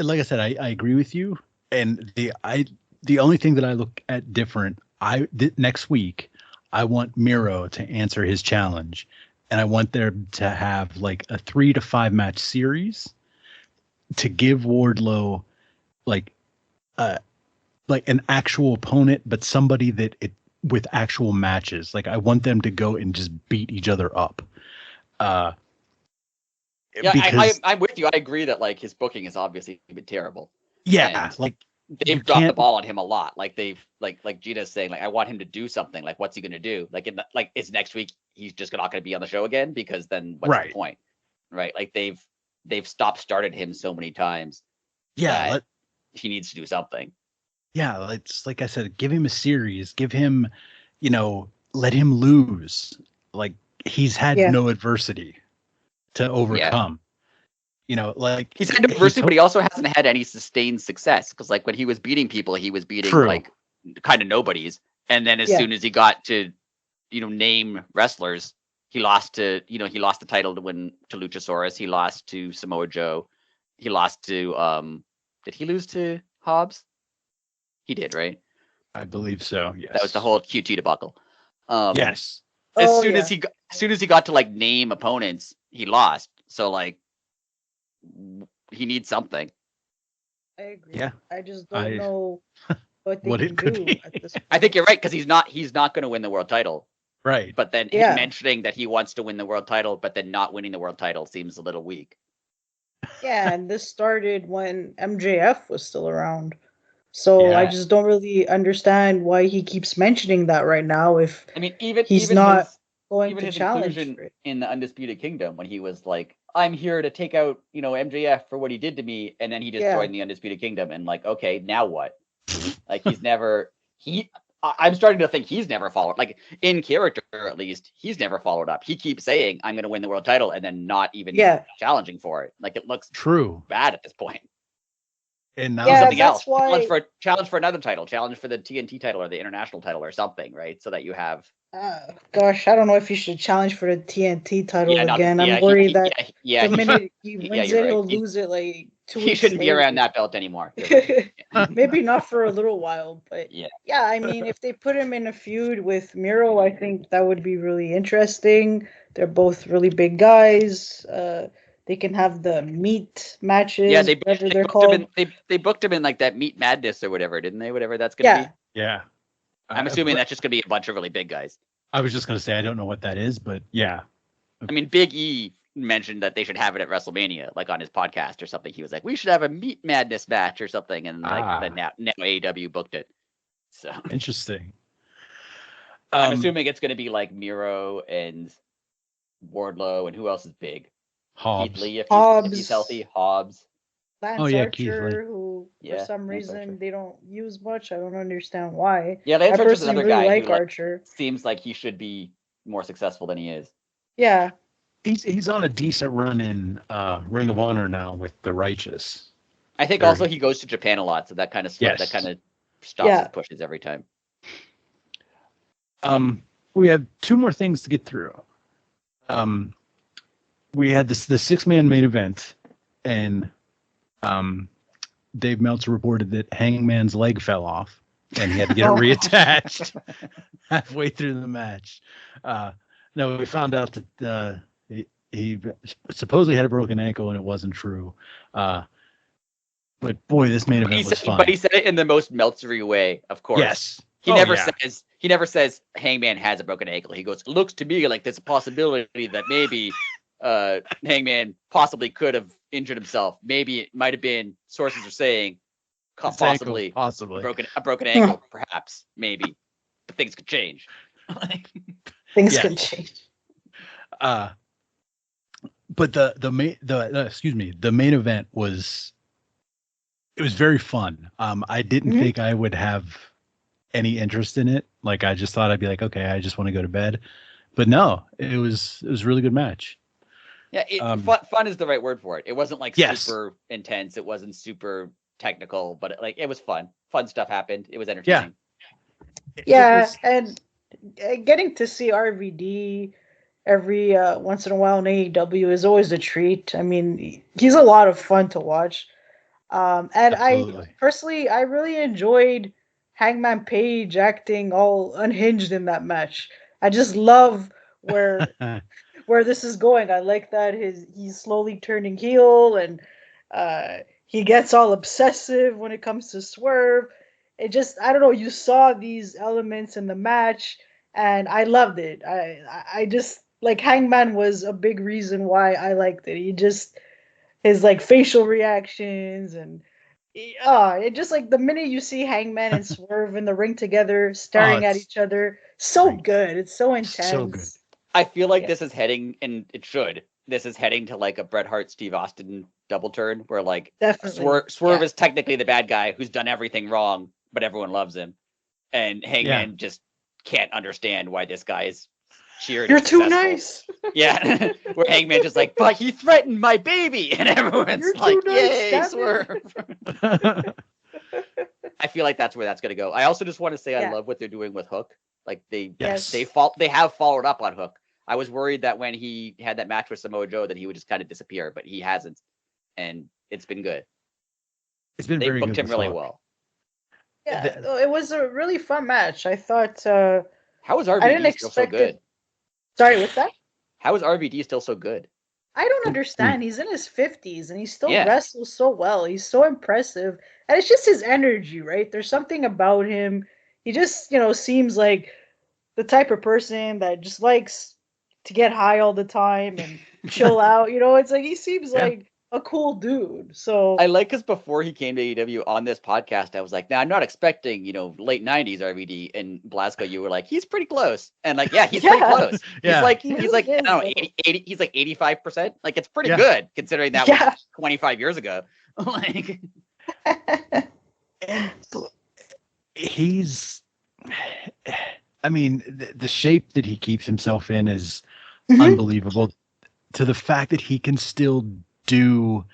Like I said, I agree with you. And the only thing that I look at different, next week, I want Miro to answer his challenge. And I want there to have like a 3 to 5 match series to give Wardlow like an actual opponent, but somebody with actual matches. Like, I want them to go and just beat each other up. I'm with you. I agree that like his booking has obviously been terrible. Yeah, and like they've dropped the ball on him a lot. Like they've like Gina's saying, like, I want him to do something. Like, what's he gonna do? Like is next week he's just not gonna be on the show again? Because then what's the point? Right? Like they've started him so many times. Yeah, he needs to do something. Yeah, it's like I said, give him a series, give him, let him lose. Like, he's had no adversity to overcome. Like he's had diversity, but he also hasn't had any sustained success. Because like when he was beating people, he was beating like kind of nobodies, and then as soon as he got to, name wrestlers, he lost to, he lost the title to Luchasaurus. He lost to Samoa Joe. He lost to did he lose to Hobbs? He did, right? I believe so. Yes. That was the whole QT debacle. Yes. As soon as he got to like name opponents, he lost. So like he needs something. I agree. Yeah. I just don't know what they can do at this point. I think you're right, because he's not going to win the world title. Right. But then him mentioning that he wants to win the world title, but then not winning the world title seems a little weak. Yeah, and this started when MJF was still around. So I just don't really understand why he keeps mentioning that right now. If he's not going to challenge for it. In the Undisputed Kingdom, when he was like, "I'm here to take out MJF for what he did to me," and then he just joined the Undisputed Kingdom, and like, okay, now what? Like I'm starting to think he's never followed, like in character at least, he's never followed up. He keeps saying, "I'm going to win the world title," and then not even challenging for it. Like it looks bad at this point. And now something else. Challenge for another title, challenge for the TNT title or the international title or something, right? So that you have. Gosh, I don't know if you should challenge for the TNT title again. I'm worried that the minute he wins it, he'll lose it like 2 weeks. He shouldn't be around that belt anymore. Maybe not for a little while, but I mean, if they put him in a feud with Miro, I think that would be really interesting. They're both really big guys. They can have the meat matches. Yeah, they booked him in like that Meat Madness or whatever, didn't they? Whatever that's gonna be. Yeah. I'm assuming that's just gonna be a bunch of really big guys. I was just gonna say I don't know what that is, but yeah. I mean, Big E mentioned that they should have it at WrestleMania, like on his podcast or something. He was like, "We should have a Meat Madness match or something," and like now AEW booked it. So interesting. I'm assuming it's gonna be like Miro and Wardlow, and who else is big? Hobbs. Keith Lee, if he's healthy. Hobbs. Lance Archer, who for some reason they don't use much. I don't understand why. Yeah, Lance Archer's another really guy like who Archer. Seems like he should be more successful than he is. Yeah. He's on a decent run in Ring of Honor now with the Righteous. I think also he goes to Japan a lot, so that kind of stops his pushes every time. We have two more things to get through. We had the 6-man main event, and Dave Meltzer reported that Hangman's leg fell off, and he had to get it reattached halfway through the match. No, we found out that he supposedly had a broken ankle, and it wasn't true. But boy, this main event was fun. But he said it in the most Meltzery way, of course. Yes. He never says Hangman has a broken ankle. He goes, "It looks to me like there's a possibility that maybe Hangman possibly could have injured himself. Maybe it might have been, sources are saying, possibly a broken ankle, perhaps, maybe. But things could change." Things can change. But the main event was very fun. I didn't think I would have any interest in it. Like I just thought I'd be like, okay, I just want to go to bed. But no, it was a really good match. Yeah, fun is the right word for it. It wasn't like super intense. It wasn't super technical, but it was fun. Fun stuff happened. It was entertaining. Yeah, and getting to see RVD every once in a while in AEW is always a treat. I mean, he's a lot of fun to watch. And Absolutely. I really enjoyed Hangman Page acting all unhinged in that match. I just love where this is going. I like that he's slowly turning heel, and he gets all obsessive when it comes to Swerve. It just, I don't know, you saw these elements in the match, and I loved it. I just, like, Hangman was a big reason why I liked it. His like facial reactions, and it just, like, the minute you see Hangman and Swerve in the ring together, staring at each other, so good. It's so intense. So good. I feel like this is heading, and this is heading to like a Bret Hart, Steve Austin double turn, where like Swerve is technically the bad guy who's done everything wrong, but everyone loves him, and Hangman just can't understand why this guy is cheered. You're as too successful. nice. Yeah, where Hangman just like, but he threatened my baby, and everyone's You're like, too nice, yay, damn it. swerve. I feel like that's where that's gonna go. I also just want to say I Yeah. love what they're doing with Hook. Like Yes. they have followed up on Hook. I was worried that when he had that match with Samoa Joe that he would just kind of disappear, but he hasn't, and it's been good. It's been They very booked good him with really Hook. well. Yeah, it was a really fun match. I thought. How is I didn't RVD still so expect good? it. Sorry, what's that? How is RVD still so good? I don't understand. He's in his 50s and he still Yeah. wrestles so well. He's so impressive. And it's just his energy, right? There's something about him. He just, seems like the type of person that just likes to get high all the time and chill out. It's like he seems like a cool dude. So I like because before he came to AEW on this podcast, I was like, "Now I'm not expecting, late '90s RVD." And Blasco, you were like, "He's pretty close," and like, yeah, he's pretty close. Yeah. He's He like, really I don't know, is, 80, he's like 85%. Like, it's pretty Yeah. good considering that Yeah. was 25 years ago. Like, And he's, I mean, the shape that he keeps himself in is Mhm. unbelievable. To the fact that he can still do,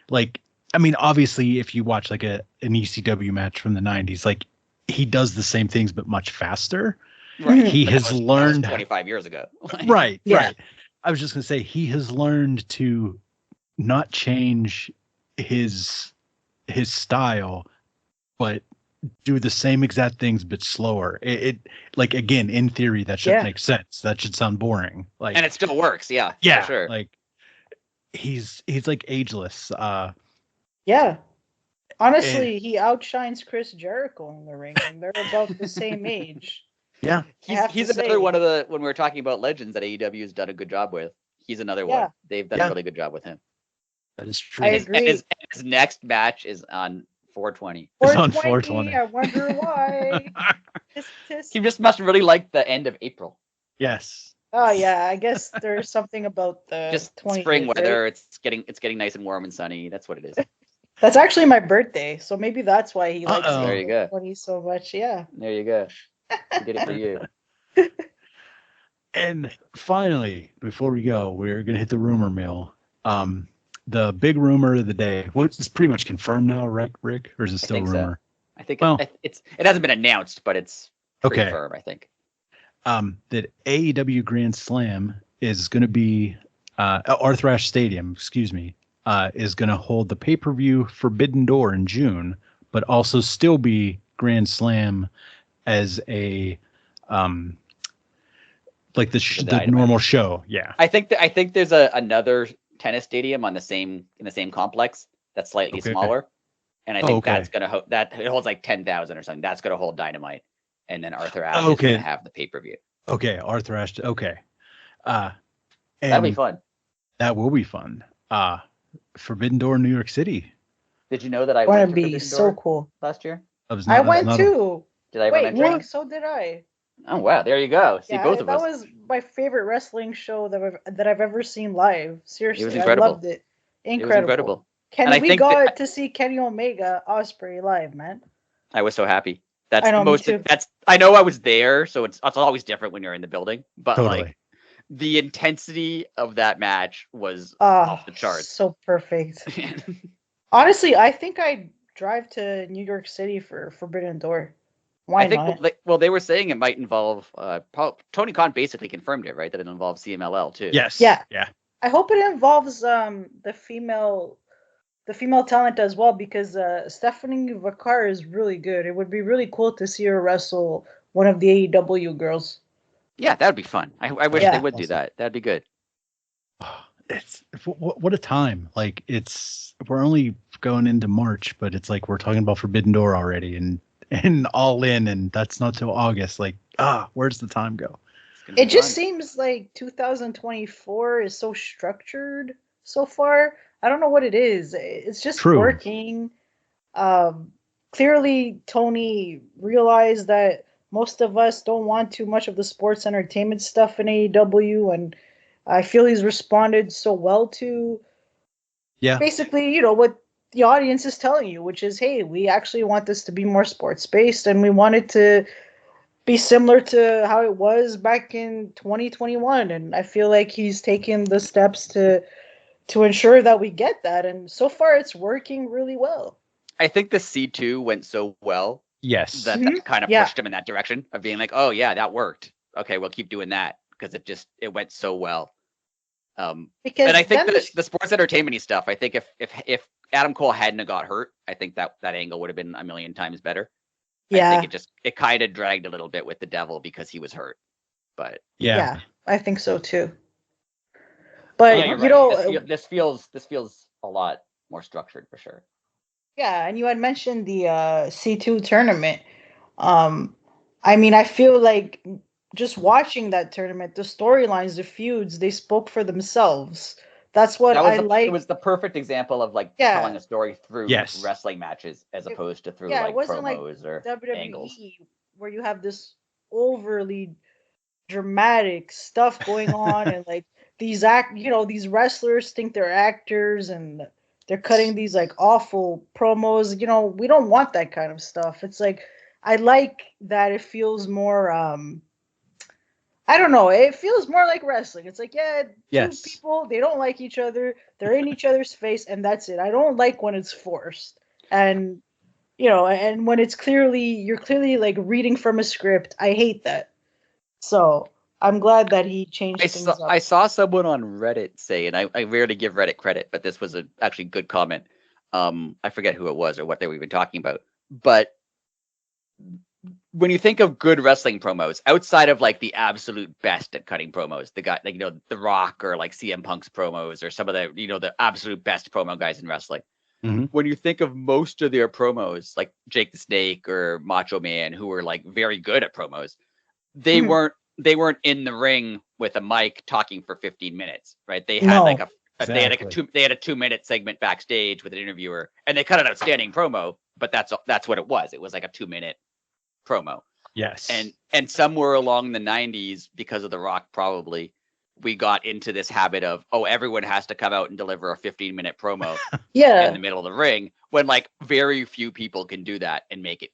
like, I mean, obviously, if you watch like an ECW match from the 90s, like, he does the same things but much faster. right? He But has that was learned 25 years ago. Like, right. Yeah. Right. I was just gonna say he has learned to not change his style, but do the same exact things but slower. It like, again, in theory, that should make sense. That should sound boring. Like, and it still works. Yeah. yeah, For sure. like he's like ageless. Yeah. Honestly, he outshines Chris Jericho in the ring, and they're about the same age. Yeah. He's another one of the, when we were talking about legends that AEW has done a good job with. He's another one. They've done a really good job with him. That is true. I agree. And his next match is on 420. It's on 420. I wonder why. He just must really like the end of April. Yes. Oh yeah, I guess there's something about the just 20th, spring weather. right? It's getting nice and warm and sunny. That's what it is. That's actually my birthday, so maybe that's why he likes There you go. 20 so much. Yeah. There you go. He did it for you. And finally, before we go, we're gonna hit the rumor mill. The big rumor of the day. Well, it's pretty much confirmed now, right, Rick? Or is it still rumor? So. I think well, it hasn't been announced, but it's pretty firm, I think. That AEW Grand Slam is going to be Arthur Stadium, excuse me, is going to hold the pay-per-view Forbidden Door in June, but also still be Grand Slam as a like the normal show. Yeah. I think there's another tennis stadium in the same complex that's slightly smaller, and I think that's gonna that it holds like 10,000 or something. That's gonna hold Dynamite, and then Arthur Ashe is gonna have the pay-per-view. Okay, Arthur Ashe. Okay. That'll be fun. That will be fun. Forbidden Door, New York City. Did you know that I went to Forbidden Door cool last year? I went too. Did I Wait, Rick, so did I. Oh wow, there you go. See, both of us. That was my favorite wrestling show that I've ever seen live. Seriously, it was incredible. I loved it. Incredible. We got to see Kenny Omega Ospreay live, man. I was so happy. That's the most. I know I was there, so it's always different when you're in the building. But like the intensity of that match was off the charts. So perfect. Honestly, I think I'd drive to New York City for Forbidden Door. Why not? Well, they were saying it might involve. Tony Khan basically confirmed it, right? That it involves CMLL too. Yes. Yeah. Yeah. I hope it involves the female talent as well, because Stephanie Vacar is really good. It would be really cool to see her wrestle one of the AEW girls. Yeah, that would be fun. I wish they would do that. That'd be good. It's what a time. Like, we're only going into March, but it's like we're talking about Forbidden Door already and All In, and that's not till August. Like, where's the time go? It just seems like 2024 is so structured so far. I don't know what it is. It's just working. Clearly, Tony realized that most of us don't want too much of the sports entertainment stuff in AEW, and I feel he's responded so well to basically, what the audience is telling you, which is, hey, we actually want this to be more sports based, and we want it to be similar to how it was back in 2021, and I feel like he's taken the steps to ensure that we get that, and so far it's working really well. I think the C2 went so well Yes. that Mhm. that kind of Yeah. pushed him in that direction of being like, oh yeah, that worked. Okay, we'll keep doing that because it went so well. Because And I think then that the sports entertainment stuff, I think if Adam Cole hadn't have got hurt, I think that angle would have been a million times better. I yeah, think it kind of dragged a little bit with the devil because he was hurt. But yeah, I think so too. yeah, But you're you right. know, This feels a lot more structured for sure. yeah, and you had mentioned the C2 tournament. Um, I mean, I feel like just watching that tournament, the storylines, the feuds, they spoke for themselves. That's what I It like. was the perfect example of like telling Yeah, a story through Yes. wrestling matches as it, opposed to through yeah, it like wasn't like promos or angles. WWE where you have this overly dramatic stuff going on and like these wrestlers think they're actors and they're cutting these like awful promos. We don't want that kind of stuff. It's like I like that it feels more I don't know, it feels more like wrestling. It's like, yeah, two Yes. people, they don't like each other, they're in each other's face, and that's it. I don't like when it's forced. And and when you're clearly like reading from a script. I hate that. So I'm glad that he changed things up. I saw someone on Reddit say, and I rarely give Reddit credit, but this was a actually good comment. I forget who it was or what they were even talking about. But when you think of good wrestling promos, outside of like the absolute best at cutting promos, the guy like The Rock or like CM Punk's promos or some of the the absolute best promo guys in wrestling. Mm-hmm. When you think of most of their promos, like Jake the Snake or Macho Man, who were like very good at promos, they Mhm. weren't in the ring with a mic talking for 15 minutes, right? They had like No. they had like Exactly. they had a 2 minute segment backstage with an interviewer, and they cut an outstanding promo. But that's what it was. It was like a 2 minute promo. Yes. And somewhere along the 90s, because of The Rock, probably we got into this habit of, oh, everyone has to come out and deliver a 15-minute promo in the Yeah. middle of the ring, when like very few people can do that and make it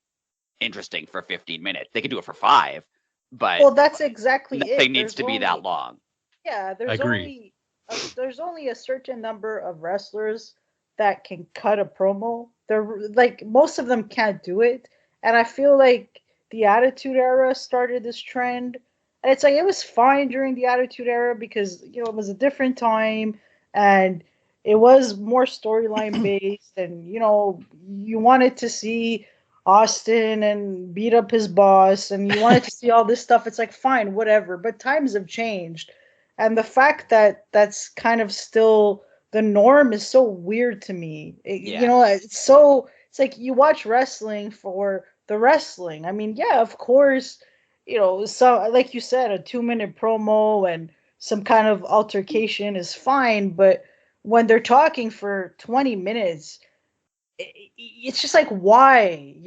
interesting for 15 minutes. They can do it for 5, but Well, that's exactly nothing it. needs to be that long. Yeah, Agree. there's only a certain number of wrestlers that can cut a promo. They're like most of them can't do it, and I feel like the Attitude Era started this trend. And it's like it was fine during the Attitude Era because it was a different time and it was more storyline based, and you wanted to see Austin and beat up his boss, and you wanted to see all this stuff. It's like fine, whatever. But times have changed, and the fact that that's kind of still the norm is so weird to me. Yeah. It's like you watch wrestling for the wrestling. I mean, yeah, of course, so like you said, a 2 minute promo and some kind of altercation is fine, but when they're talking for 20 minutes, it's just like why? I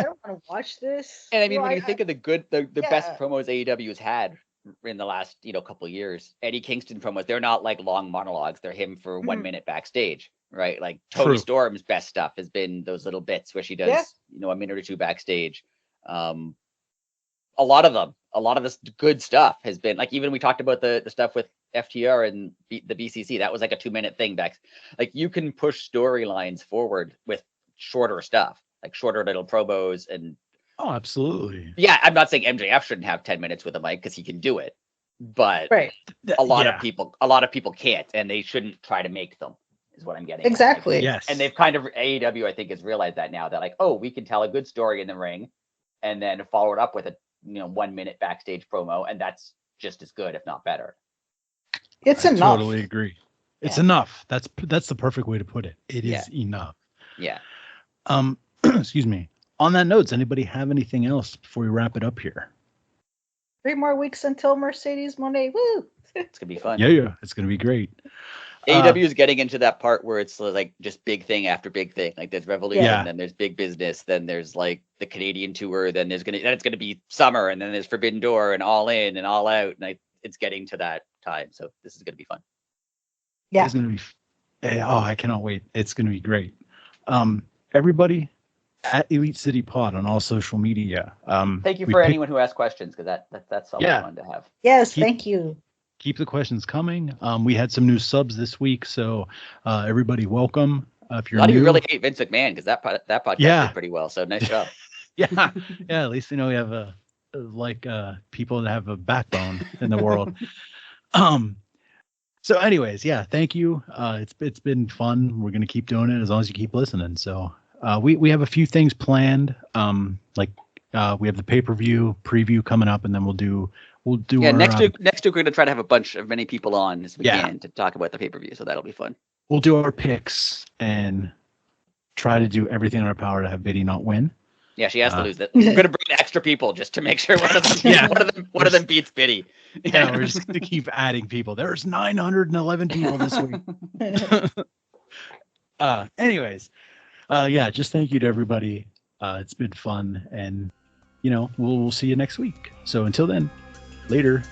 don't want to watch this. And I mean, when you think of the best Yeah. promos AEW has had in the last couple of years, Eddie Kingston promos, they're not like long monologues. They're him for 1 minute backstage, right? Like Tony True. Storm's best stuff has been those little bits where she Yeah. does a minute or two backstage. Um, a lot of this good stuff has been like, even we talked about the stuff with FTR and the BCC, that was like a 2 minute thing back. Like you can push storylines forward with shorter stuff, like shorter little promos. And Oh, absolutely. yeah, I'm not saying MJF shouldn't have 10 minutes with a mic because he can do it, but Right. a lot Yeah. of people can't, and they shouldn't try to make them, is what I'm getting at. Exactly. Yes. And they've kind of, AEW, I think, has realized that now, that like, oh, we can tell a good story in the ring and then follow it up with a 1 minute backstage promo, and that's just as good, if not better. It's I enough. totally agree. It's Yeah. enough. That's the perfect way to put it. It is enough. Yeah. Excuse me. On that note, does anybody have anything else before we wrap it up here? 3 more weeks until Mercedes Monet. Woo! It's gonna be fun. Yeah. It's gonna be great. AEW is getting into that part where it's like just big thing after big thing. Like there's Revolution, Yeah. then there's Big Business, then there's like the Canadian tour, then it's gonna be summer, and then there's Forbidden Door and All In and All Out, and it's getting to that time. So this is gonna be fun. It's gonna be. Oh, I cannot wait. It's gonna be great. Everybody, at Elite City Pod on all social media. Thank you we for pick- anyone who asked questions, because that's always Yeah. fun to have. Yes, Keep- thank you. Keep the questions coming. We had some new subs this week, so everybody welcome. If A you're lot of new, you really hate Vince McMahon, because that podcast Yeah. did pretty well. So nice job. yeah, at least we have people that have a backbone in the world. So anyways, thank you. It's been fun. We're gonna keep doing it as long as you keep listening. So we have a few things planned. We have the pay-per-view preview coming up, and then we'll do Yeah, our, next week we're going to try to have as many people on as we Yeah. can to talk about the pay-per-view, so that'll be fun. we'll do our picks and try to do everything in our power to have Biddy not win. Yeah, she has to lose that. We're going to bring extra people just to make sure one of them Yeah. one of them beats Biddy. Yeah, we're just gonna keep adding people. There's 911 people this week. Anyways, just thank you to everybody. It's been fun, and we'll see you next week. So until then, later.